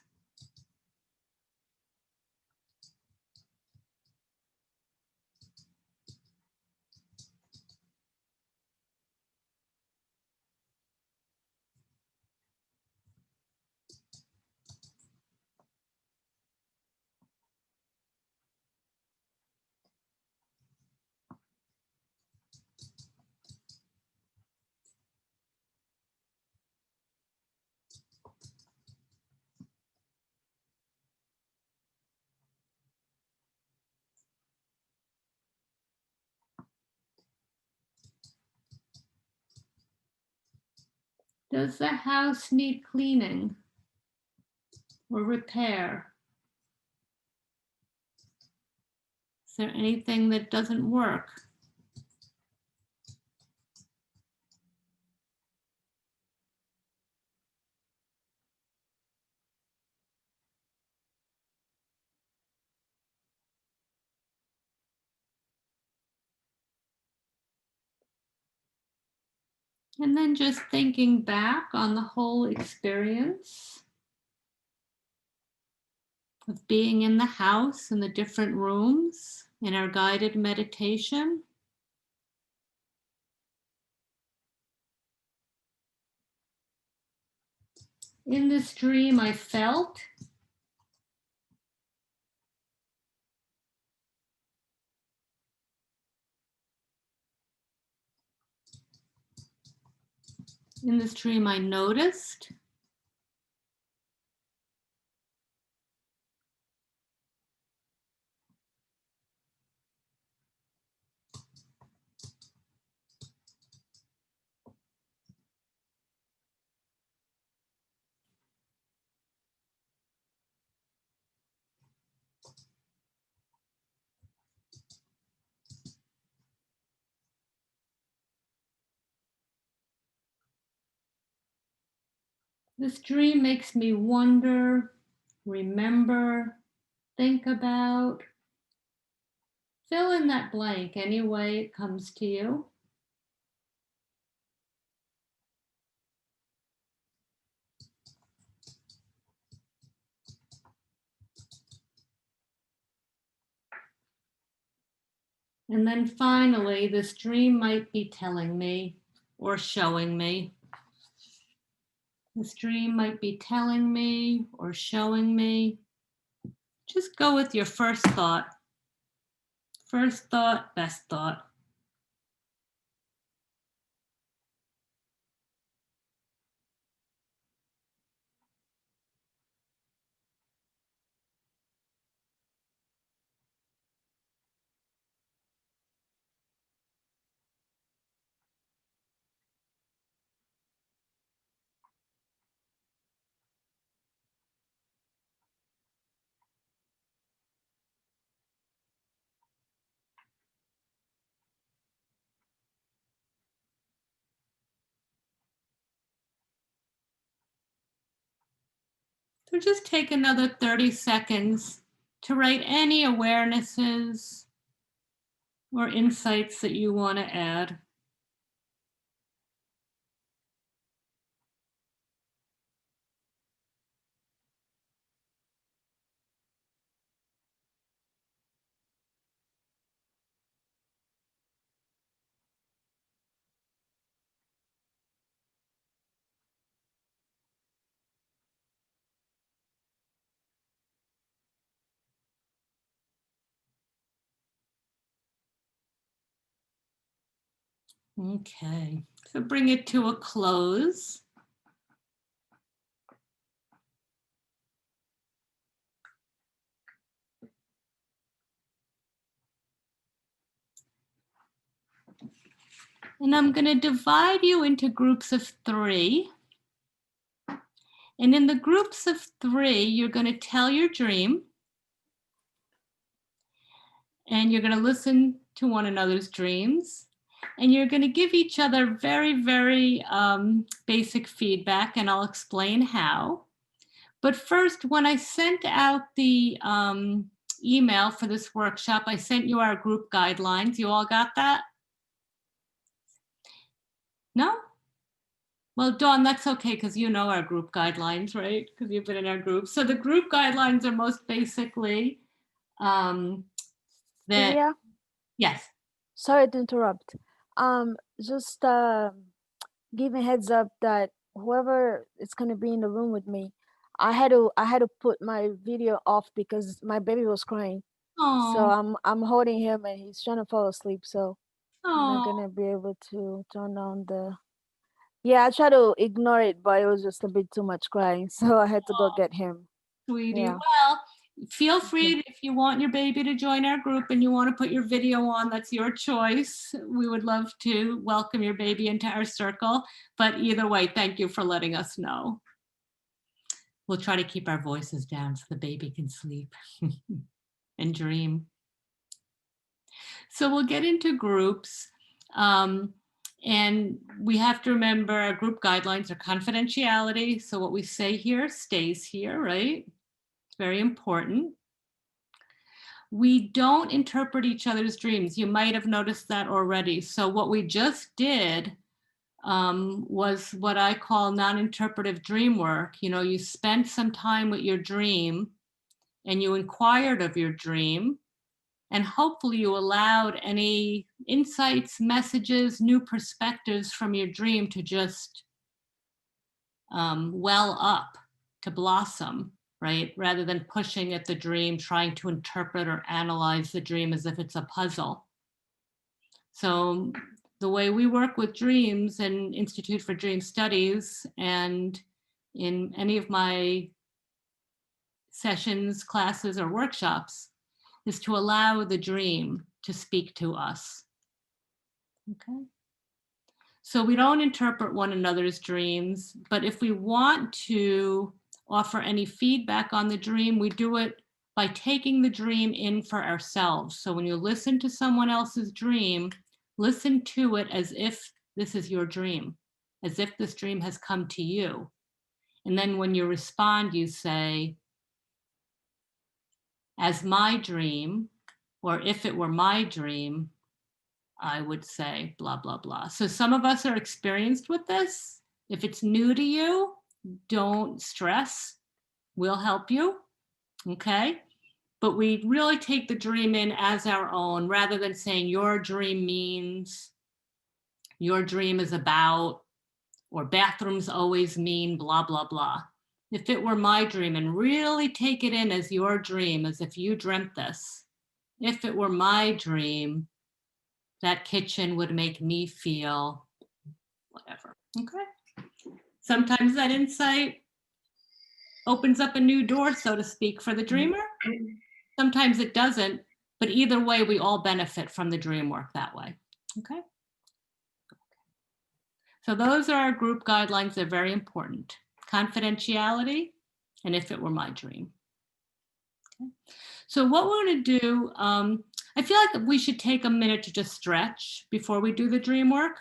Does the house need cleaning or repair? Is there anything that doesn't work? And then just thinking back on the whole experience of being in the house in the different rooms in our guided meditation. In this dream, I felt in this dream, I noticed. This dream makes me wonder, remember, think about. Fill in that blank any way it comes to you. And then finally, this dream might be telling me or showing me. This dream might be telling me or showing me. Just go with your first thought. First thought, best thought. So just take another 30 seconds to write any awarenesses or insights that you want to add. Okay, so bring it to a close. And I'm going to divide you into groups of 3. And in the groups of 3, you're going to tell your dream. And you're going to listen to one another's dreams. And you're going to give each other very, very basic feedback, and I'll explain how. But first, when I sent out the email for this workshop, I sent you our group guidelines. You all got that? No? Well, Dawn, that's okay, because you know our group guidelines, right? Because you've been in our group. So the group guidelines are most basically that, Yeah. yes. Sorry to interrupt. Just giving heads up that whoever is gonna be in the room with me, I had to put my video off because my baby was crying. So Oh, I'm holding him and he's trying to fall asleep. So I'm not oh, gonna be able to turn on the. Yeah, I tried to ignore it, but it was just a bit too much crying, so I had to go get him. sweetie. Yeah. Well, feel Okay. free if you want your baby to join our group and you want to put your video on, that's your choice. We would love to welcome your baby into our circle. But either way, thank you for letting us know. We'll try to keep our voices down so the baby can sleep and dream. So we'll get into groups. And we have to remember our group guidelines are confidentiality. So what we say here stays here, right? It's very important. We don't interpret each other's dreams. You might have noticed that already. So what we just did was what I call non-interpretive dream work. You know, you spent some time with your dream and you inquired of your dream, and hopefully you allowed any insights, messages, new perspectives from your dream to just well up, to blossom, right? Rather than pushing at the dream, trying to interpret or analyze the dream as if it's a puzzle. So the way we work with dreams and Institute for Dream Studies, and in any of my sessions, classes, or workshops, is to allow the dream to speak to us. Okay. So we don't interpret one another's dreams, but if we want to offer any feedback on the dream, we do it by taking the dream in for ourselves. So when you listen to someone else's dream, listen to it as if this is your dream, as if this dream has come to you. And then when you respond, you say, as my dream, or if it were my dream, I would say blah, blah, blah. So some of us are experienced with this. If it's new to you, don't stress. We'll help you, okay? But we really take the dream in as our own, rather than saying your dream means, your dream is about, or bathrooms always mean blah, blah, blah. If it were my dream, and really take it in as your dream, as if you dreamt this. If it were my dream, that kitchen would make me feel whatever, okay? Sometimes that insight opens up a new door, so to speak, for the dreamer. Sometimes it doesn't, but either way, we all benefit from the dream work that way, okay? So those are our group guidelines. They're very important. Confidentiality, and if it were my dream. Okay. So what we're going to do, I feel like we should take a minute to just stretch before we do the dream work.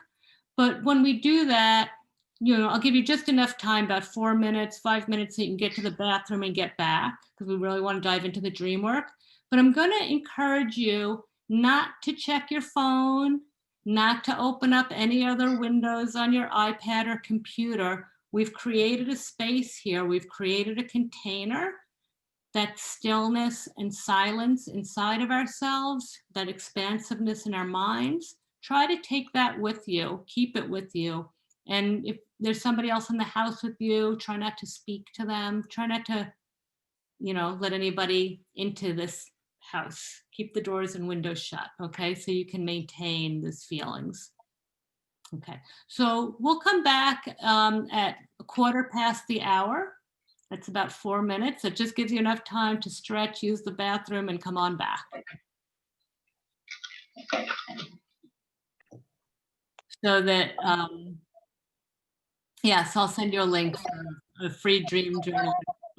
But when we do that, you know, I'll give you just enough time, about 4 minutes, 5 minutes, so you can get to the bathroom and get back, because we really want to dive into the dream work. But I'm going to encourage you not to check your phone, not to open up any other windows on your iPad or computer. We've created a space here. We've created a container, that stillness and silence inside of ourselves, that expansiveness in our minds. Try to take that with you, keep it with you. And if there's somebody else in the house with you, try not to speak to them. Try not to, you know, let anybody into this house. Keep the doors and windows shut, okay? So you can maintain these feelings. Okay, so we'll come back at 1:15. That's about 4 minutes. It just gives you enough time to stretch, use the bathroom, and come on back. So that, yes, I'll send you a link for a free dream journal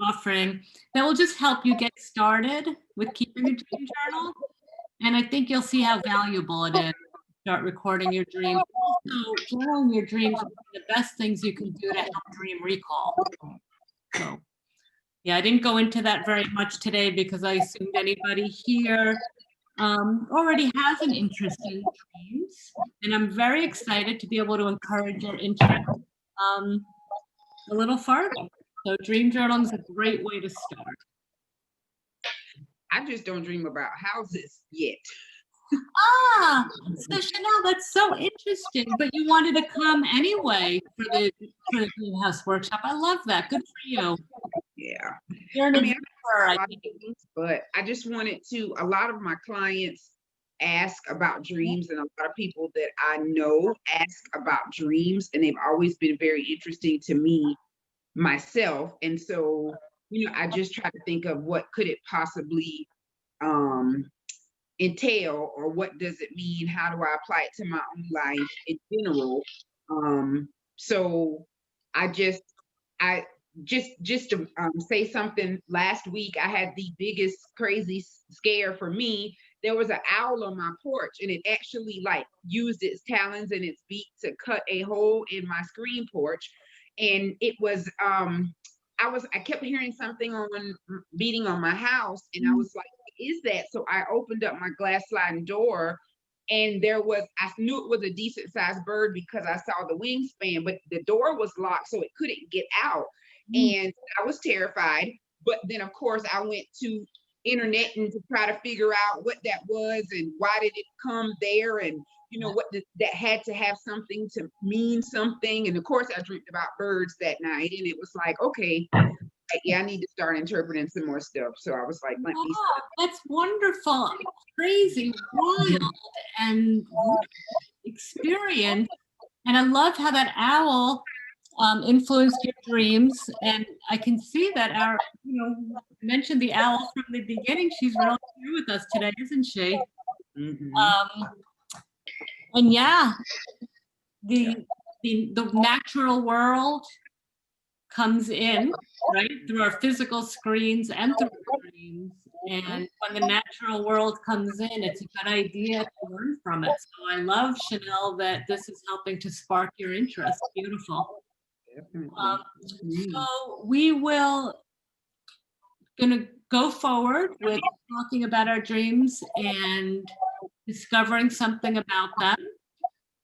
offering that will just help you get started with keeping a dream journal. And I think you'll see how valuable it is to start recording your dreams. Also, journaling your dreams is one of the best things you can do to help dream recall. So, yeah, I didn't go into that very much today because I assumed anybody here already has an interest in dreams. And I'm very excited to be able to encourage your interest a little further. So dream journaling is a great way to start. I just don't dream about houses yet. Ah, so Chanel, that's so interesting. But you wanted to come anyway for the Dream House workshop. I love that. Good for you. Yeah. You're an I mean, adventurer, I think. but I just wanted to, a lot of my clients ask about dreams, and a lot of people that I know ask about dreams, and they've always been very interesting to me myself. And so, you know, I just try to think of what could it possibly entail, or what does it mean? How do I apply it to my own life in general? So I just to say something, last week I had the biggest crazy scare for me. There was an owl on my porch, and it actually like used its talons and its beak to cut a hole in my screen porch. And it was I kept hearing something on beating on my house, and I was like, what is that? So I opened up my glass sliding door, and I knew it was a decent sized bird because I saw the wingspan, but the door was locked, so it couldn't get out. And I was terrified. But then of course I went to internet and to try to figure out what that was and why did it come there, and you know what that had to have something to mean something. And of course I dreamed about birds that night, and it was like, okay, yeah, I need to start interpreting some more stuff. So I was like, let me start. That's wonderful, crazy, wild, and experience. And I love how that owl influenced your dreams. And I can see that mentioned the owl from the beginning. She's really here with us today, isn't she? Mm-hmm. And yeah, the natural world comes in, right, through our physical screens and through our dreams. And when the natural world comes in, it's a good idea to learn from it. So I love, Chanel, that this is helping to spark your interest. Beautiful. So we will gonna go forward with talking about our dreams and discovering something about them.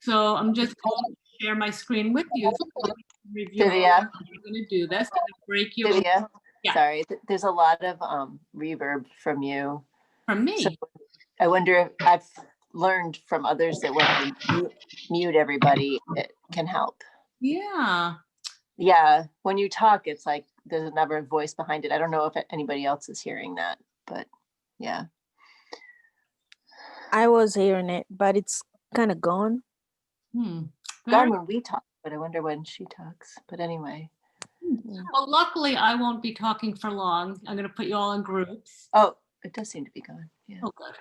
So I'm just going to share my screen with you. So review. Divya, I'm going to do this. I'm gonna break you. Divya, yeah. Sorry, there's a lot of reverb from you. From me. So I wonder if I've learned from others that when you mute everybody, it can help. Yeah. Yeah, when you talk, it's like there's another voice behind it. I don't know if anybody else is hearing that, but yeah. I was hearing it, but it's kind of gone. Gone when we talk, but I wonder when she talks. But anyway. Well, luckily, I won't be talking for long. I'm going to put you all in groups. Oh, it does seem to be gone. Yeah. Oh, good.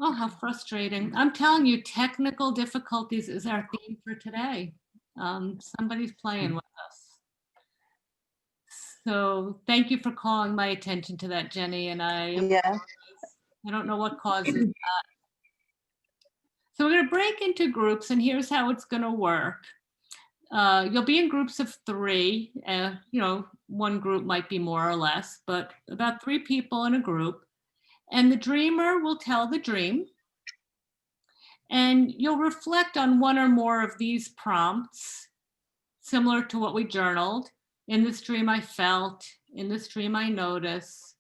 Oh, how frustrating. I'm telling you, technical difficulties is our theme for today. Somebody's playing with us. So thank you for calling my attention to that, Jenny. And I don't know what causes that. So we're going to break into groups, and here's how it's going to work. You'll be in groups of 3. One group might be more or less, but about 3 people in a group. And the dreamer will tell the dream. And you'll reflect on one or more of these prompts, similar to what we journaled. In this dream, I felt. In this dream, I notice.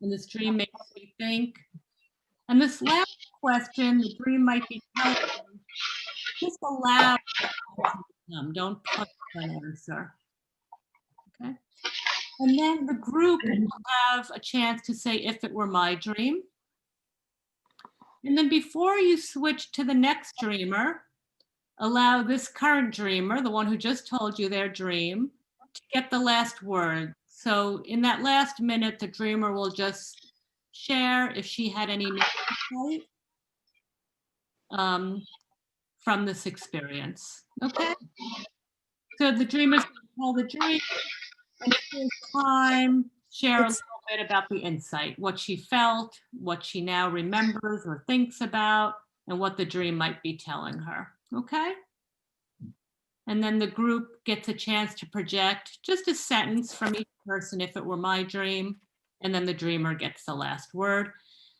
In this dream, makes me think. And this last question, the dream might be telling you, just allow them. Don't put an answer. Okay. And then the group will have a chance to say, if it were my dream. And then before you switch to the next dreamer, allow this current dreamer, the one who just told you their dream, to get the last word. So in that last minute, the dreamer will just share if she had any new insight from this experience. Okay? So the dreamer's going to tell the dream, and if there's time, share a little bit about the insight, what she felt, what she now remembers or thinks about, and what the dream might be telling her. Okay? And then the group gets a chance to project just a sentence from each person if it were my dream, and then the dreamer gets the last word.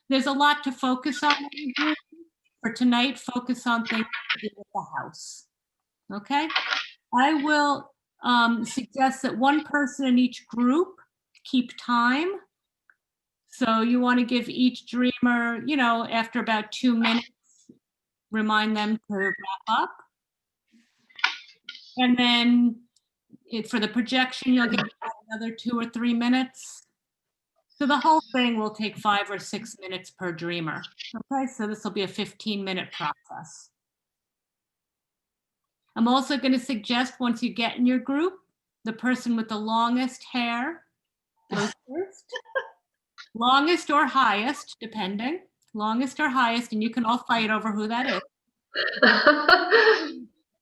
There's a lot to focus on in the group. For tonight, focus on things to do with the house. Okay? I will suggest that one person in each group keep time. So you want to give each dreamer, you know, after about 2 minutes, remind them to wrap up. And then for the projection, you'll get another 2 or 3 minutes. So the whole thing will take 5 or 6 minutes per dreamer. Okay, so this will be a 15-minute process. I'm also going to suggest once you get in your group, the person with the longest hair goes first. Longest or highest, depending. Longest or highest, and you can all fight over who that is.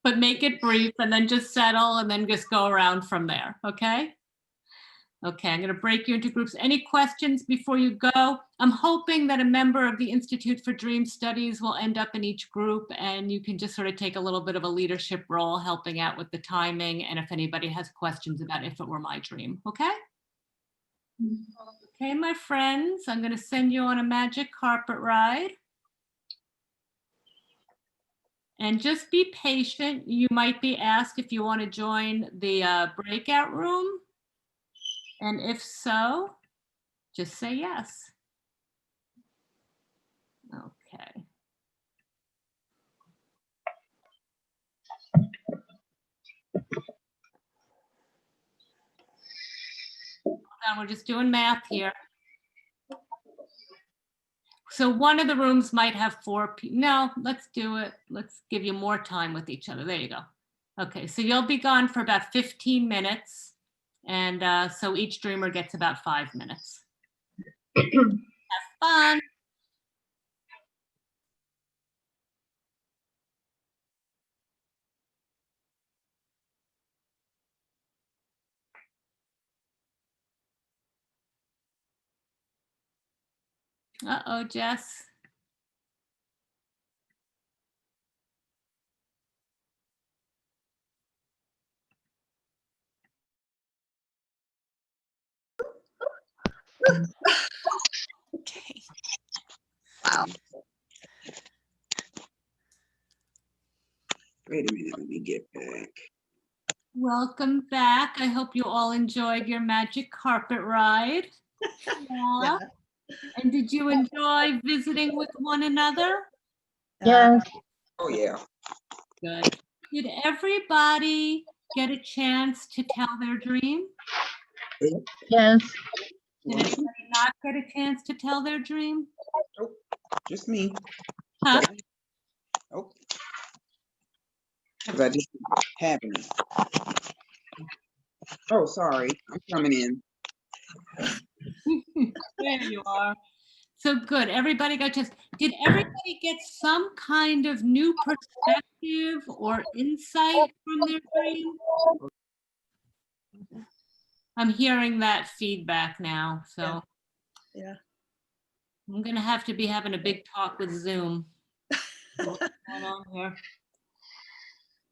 But make it brief and then just settle and then just go around from there, okay? Okay, I'm going to break you into groups. Any questions before you go? I'm hoping that a member of the Institute for Dream Studies will end up in each group, and you can just sort of take a little bit of a leadership role helping out with the timing, and if anybody has questions about if it were my dream, okay? Okay, my friends, I'm going to send you on a magic carpet ride. And just be patient. You might be asked if you want to join the breakout room. And if so, just say yes. Okay. Hold on, we're just doing math here. So one of the rooms might have 4 people. No, let's do it. Let's give you more time with each other. There you go. Okay, so you'll be gone for about 15 minutes. And so each dreamer gets about 5 minutes. Have fun. Uh-oh, Jess. Okay. Wow. Wait a minute, let me get back. Welcome back. I hope you all enjoyed your magic carpet ride. Yeah. And did you enjoy visiting with one another? Yes. Oh, yeah. Good. Did everybody get a chance to tell their dream? Yes. Did anybody not get a chance to tell their dream? Nope, just me. Huh? Oh. Because I just have any. Oh, sorry. I'm coming in. There you are. So good. Everybody got just. Did everybody get some kind of new perspective or insight from their dream? I'm hearing that feedback now. So Yeah. I'm going to have to be having a big talk with Zoom. What's going on here?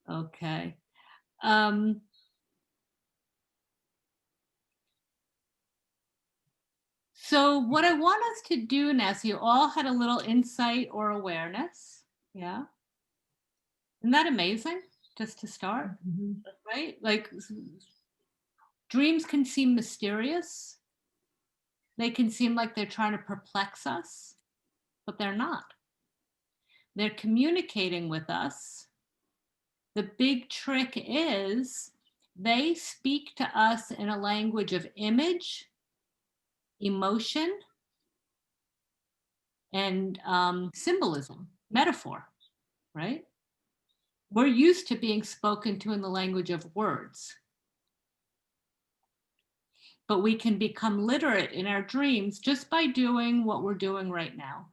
Okay. So what I want us to do now, so you all had a little insight or awareness. Yeah. Isn't that amazing? Just to start, right? Like dreams can seem mysterious. They can seem like they're trying to perplex us, but they're not. They're communicating with us. The big trick is they speak to us in a language of image, emotion, and symbolism, metaphor, right? We're used to being spoken to in the language of words. But we can become literate in our dreams just by doing what we're doing right now.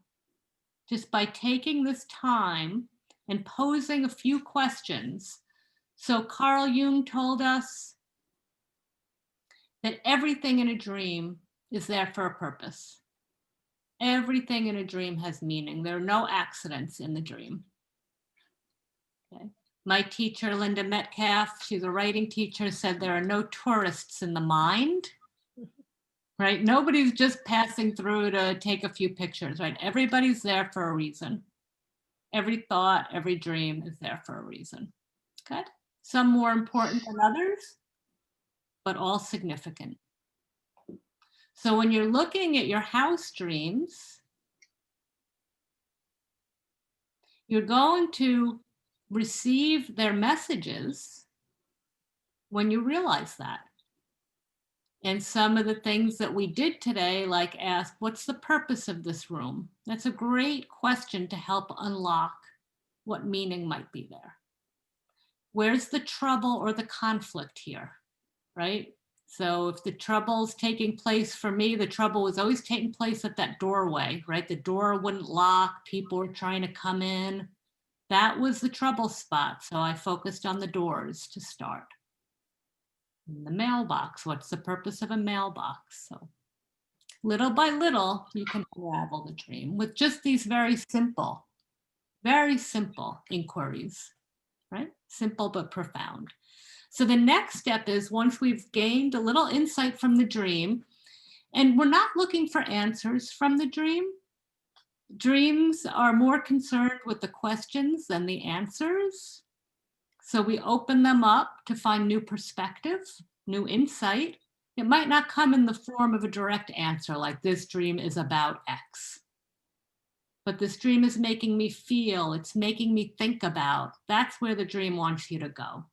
Just by taking this time and posing a few questions. So Carl Jung told us that everything in a dream is there for a purpose. Everything in a dream has meaning. There are no accidents in the dream. Okay. My teacher, Linda Metcalf, she's a writing teacher, said there are no tourists in the mind. Right? Nobody's just passing through to take a few pictures, right? Everybody's there for a reason. Every thought, every dream is there for a reason. Okay? Some more important than others, but all significant. So when you're looking at your house dreams, you're going to receive their messages when you realize that. And some of the things that we did today, like ask, what's the purpose of this room? That's a great question to help unlock what meaning might be there. Where's the trouble or the conflict here, right? So if the trouble's taking place for me, the trouble was always taking place at that doorway, right? The door wouldn't lock, people were trying to come in. That was the trouble spot. So I focused on the doors to start. In the mailbox, what's the purpose of a mailbox? So little by little, you can unravel the dream with just these very simple inquiries, right? Simple but profound. So the next step is, once we've gained a little insight from the dream, and we're not looking for answers from the dream. Dreams are more concerned with the questions than the answers. So we open them up to find new perspective, new insight. It might not come in the form of a direct answer, like this dream is about X. But this dream is making me feel, it's making me think about. That's where the dream wants you to go.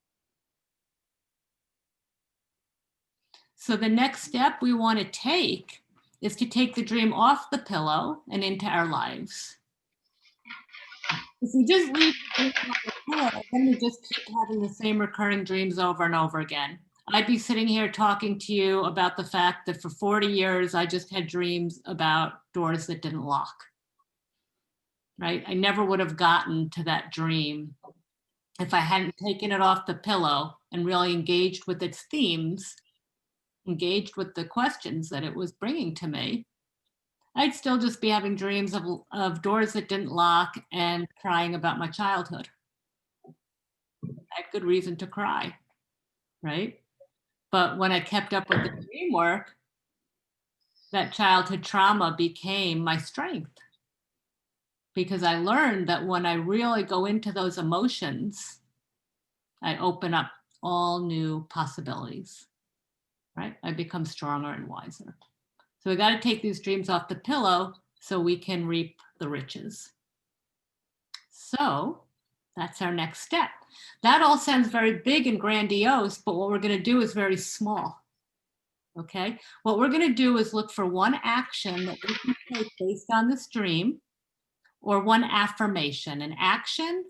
So the next step we want to take is to take the dream off the pillow and into our lives. If we just leave the dream on the pillow, then we just keep having the same recurring dreams over and over again. I'd be sitting here talking to you about the fact that for 40 years, I just had dreams about doors that didn't lock, right? I never would have gotten to that dream if I hadn't taken it off the pillow and really engaged with its themes, engaged with the questions that it was bringing to me. I'd still just be having dreams of doors that didn't lock and crying about my childhood. I had good reason to cry, right? But when I kept up with the dream work, that childhood trauma became my strength, because I learned that when I really go into those emotions, I open up all new possibilities, right? I become stronger and wiser. So we got to take these dreams off the pillow so we can reap the riches. So that's our next step. That all sounds very big and grandiose, but what we're going to do is very small. Okay? What we're going to do is look for one action that we can take based on this dream, or one affirmation, an action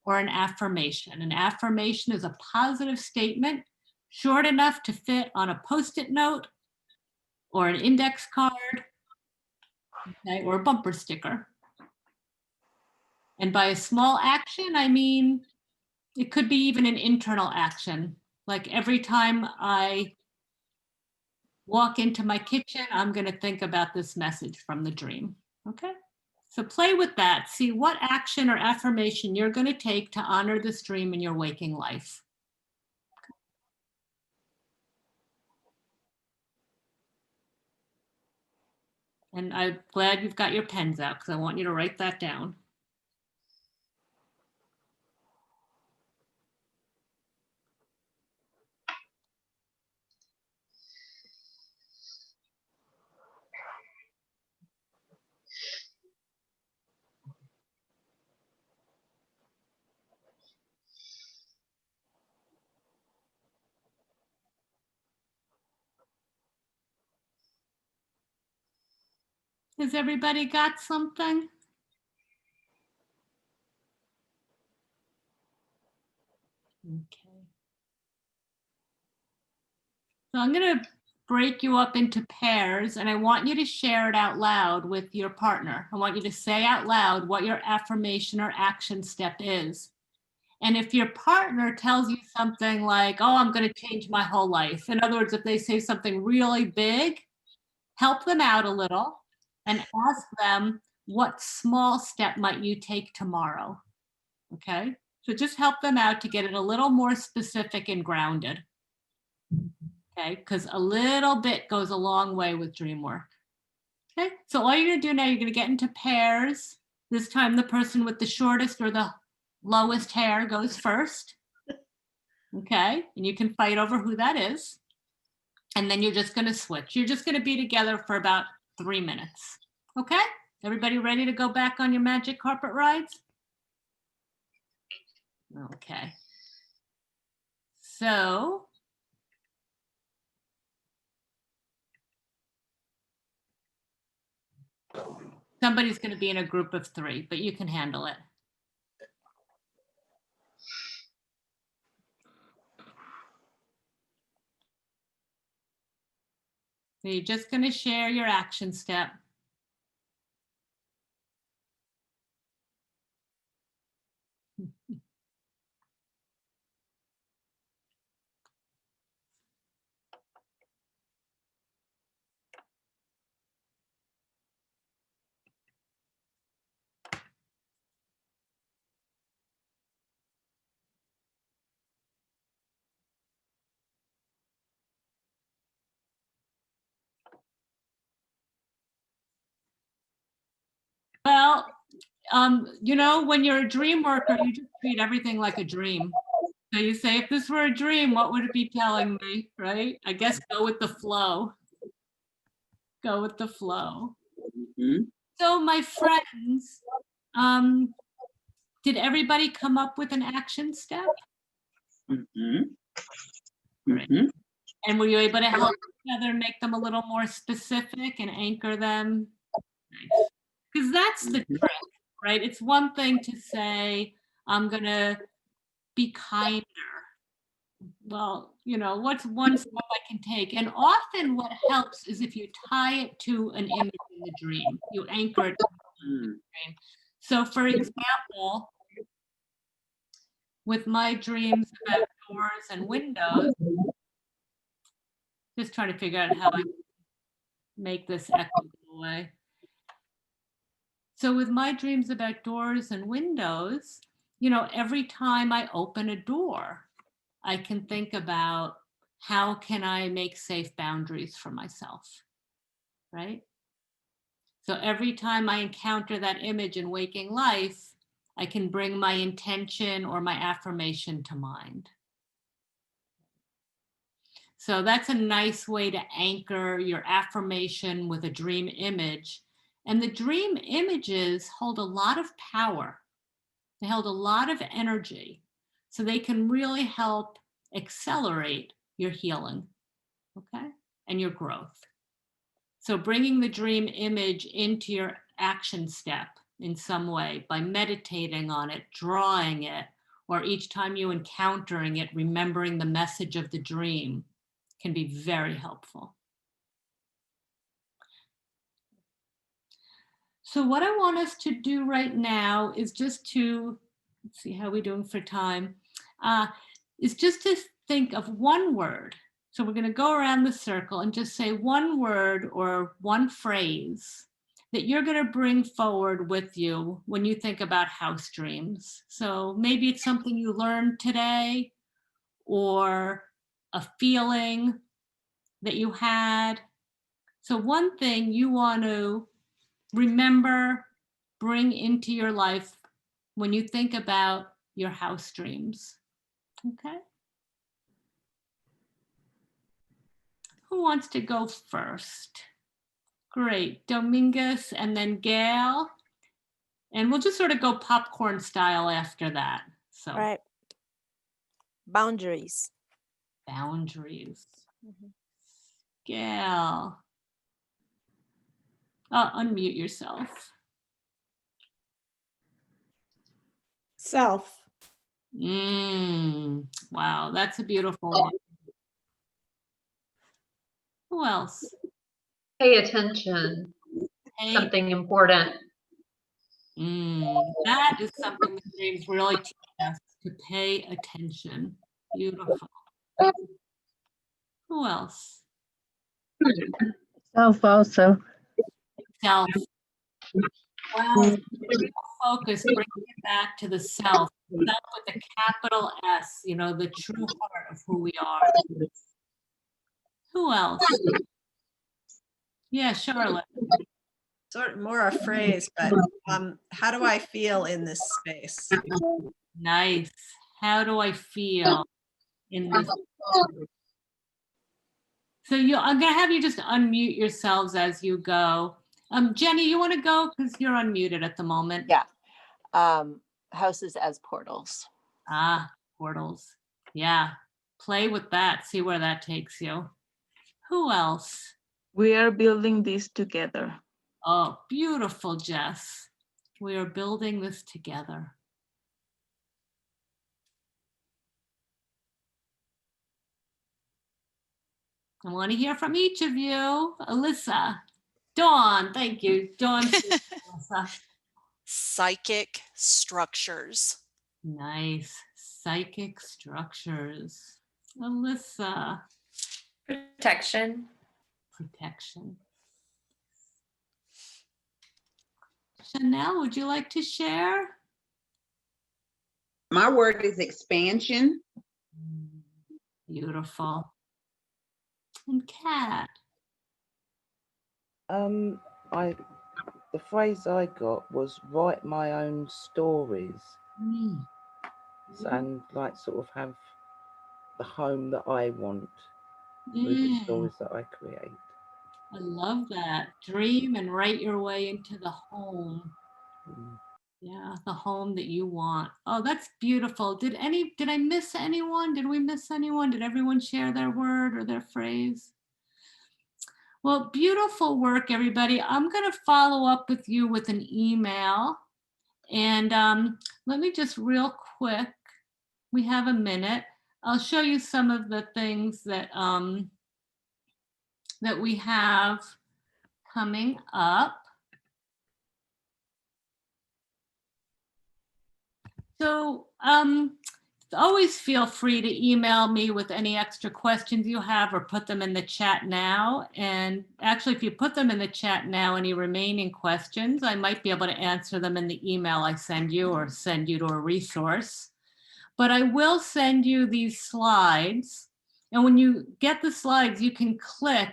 or an affirmation. An affirmation is a positive statement, short enough to fit on a Post-it note or an index card, okay, or a bumper sticker. And by a small action, I mean, it could be even an internal action. Like every time I walk into my kitchen, I'm going to think about this message from the dream. Okay? So play with that. See what action or affirmation you're going to take to honor this dream in your waking life. And I'm glad you've got your pens out, because I want you to write that down. Has everybody got something? Okay. So I'm going to break you up into pairs, and I want you to share it out loud with your partner. I want you to say out loud what your affirmation or action step is. And if your partner tells you something like, oh, I'm going to change my whole life. In other words, if they say something really big, help them out a little and ask them, what small step might you take tomorrow? Okay. So just help them out to get it a little more specific and grounded. Okay. Because a little bit goes a long way with dream work. Okay. So all you're going to do now, you're going to get into pairs. This time the person with the shortest or the lowest hair goes first. Okay. And you can fight over who that is. And then you're just going to switch. You're just going to be together for about 3 minutes. Okay. Everybody ready to go back on your magic carpet rides? Okay. So somebody's going to be in a group of 3, but you can handle it. So you're just going to share your action step. Well, you know, when you're a dream worker, you just treat everything like a dream. So you say, if this were a dream, what would it be telling me, right? I guess go with the flow. Go with the flow. Mhm. So my friends, did everybody come up with an action step? Mhm. Great. Mhm. And were you able to help each other make them a little more specific and anchor them? Nice. Because that's the trick, right? It's one thing to say, I'm going to be kinder. Well, you know, what's one step I can take? And often what helps is if you tie it to an image in the dream, you anchor it to the dream. So for example, with my dreams about doors and windows, just trying to figure out how I make this echo go away. So with my dreams about doors and windows, you know, every time I open a door, I can think about how can I make safe boundaries for myself, right? So every time I encounter that image in waking life, I can bring my intention or my affirmation to mind. So that's a nice way to anchor your affirmation with a dream image. And the dream images hold a lot of power. They hold a lot of energy. So they can really help accelerate your healing, okay, and your growth. So bringing the dream image into your action step in some way by meditating on it, drawing it, or each time you encountering it, remembering the message of the dream can be very helpful. So what I want us to do right now is just to, let's see how we're doing for time, is just to think of one word. So we're going to go around the circle and just say one word or one phrase that you're going to bring forward with you when you think about house dreams. So maybe it's something you learned today or a feeling that you had. So one thing you want to remember, bring into your life when you think about your house dreams. Okay. Who wants to go first? Great. Dominguez and then Gail. And we'll just sort of go popcorn style after that. So, All right. Boundaries. Boundaries. Mm-hmm. Gail. Unmute yourself. Self. Wow, that's a beautiful one. Who else? Pay attention. Pay, Something important. that is something the dreams really teach us, to pay attention. Beautiful. Who else? Self also. Self. Well, focus, bring it back to the self. Self with a capital S, you know, the true heart of who we are. Who else? Yeah, Charlotte. Sort of more a phrase, but how do I feel in this space? Nice. How do I feel in this? So I'm gonna have you just unmute yourselves as you go. Jenny, you want to go because you're unmuted at the moment? Yeah. Houses as portals. Ah, portals. Yeah. Play with that. See where that takes you. Who else? We are building this together. Oh, beautiful, Jess. We are building this together. I want to hear from each of you. Alyssa, Dawn, thank you. Dawn, Alyssa. Psychic structures. Nice. Psychic structures. Alyssa. Protection. Protection. Chanel, would you like to share? My word is expansion. Beautiful. And Kat. The phrase I got was write my own stories. And like sort of have the home that I want with the stories that I create. I love that. Dream and write your way into the home. Yeah, the home that you want. Oh, that's beautiful. Did I miss anyone? Did we miss anyone? Did everyone share their word or their phrase? Well, beautiful work, everybody. I'm going to follow up with you with an email. And let me just real quick, we have a minute. I'll show you some of the things that that we have coming up. So always feel free to email me with any extra questions you have or put them in the chat now. And actually, if you put them in the chat now, any remaining questions, I might be able to answer them in the email I send you or send you to a resource. But I will send you these slides. And when you get the slides, you can click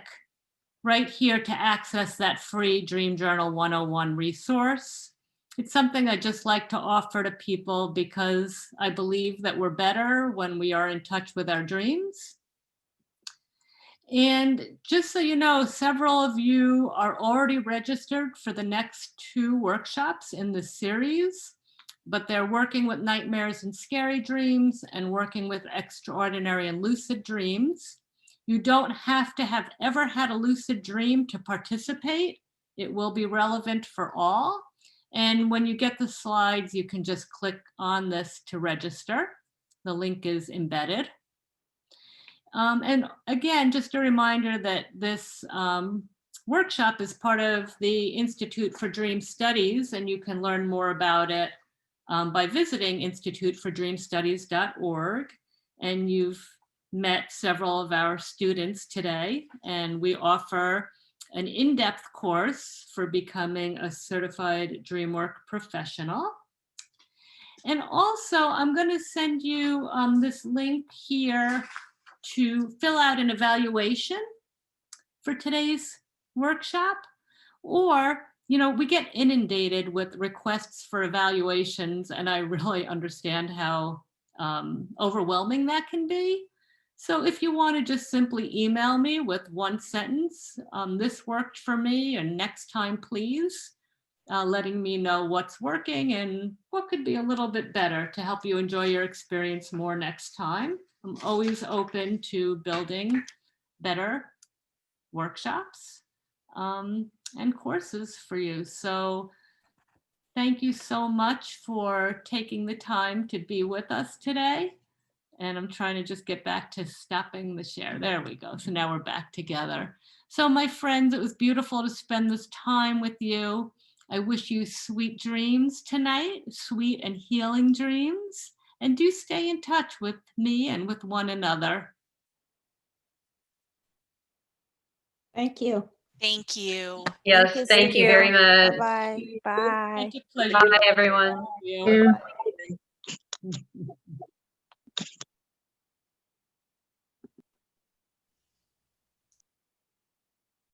right here to access that free Dream Journal 101 resource. It's something I just like to offer to people because I believe that we're better when we are in touch with our dreams. And just so you know, several of you are already registered for the next 2 workshops in the series, but they're working with nightmares and scary dreams and working with extraordinary and lucid dreams. You don't have to have ever had a lucid dream to participate. It will be relevant for all. And when you get the slides, you can just click on this to register. The link is embedded. And again, just a reminder that this workshop is part of the Institute for Dream Studies, and you can learn more about it by visiting institutefordreamstudies.org. And you've met several of our students today, and we offer an in-depth course for becoming a certified DreamWork professional. And also, I'm going to send you this link here to fill out an evaluation for today's workshop. Or, you know, we get inundated with requests for evaluations, and I really understand how overwhelming that can be. So if you want to just simply email me with one sentence, this worked for me, and next time, please, letting me know what's working and what could be a little bit better to help you enjoy your experience more next time. I'm always open to building better workshops and courses for you. So thank you so much for taking the time to be with us today. And I'm trying to just get back to stopping the share. There we go. So now we're back together. So my friends, it was beautiful to spend this time with you. I wish you sweet dreams tonight, sweet and healing dreams. And do stay in touch with me and with one another. Thank you. Thank you. Yes, thank you very much. Bye. Bye. Such a pleasure. Bye, everyone. Thank you.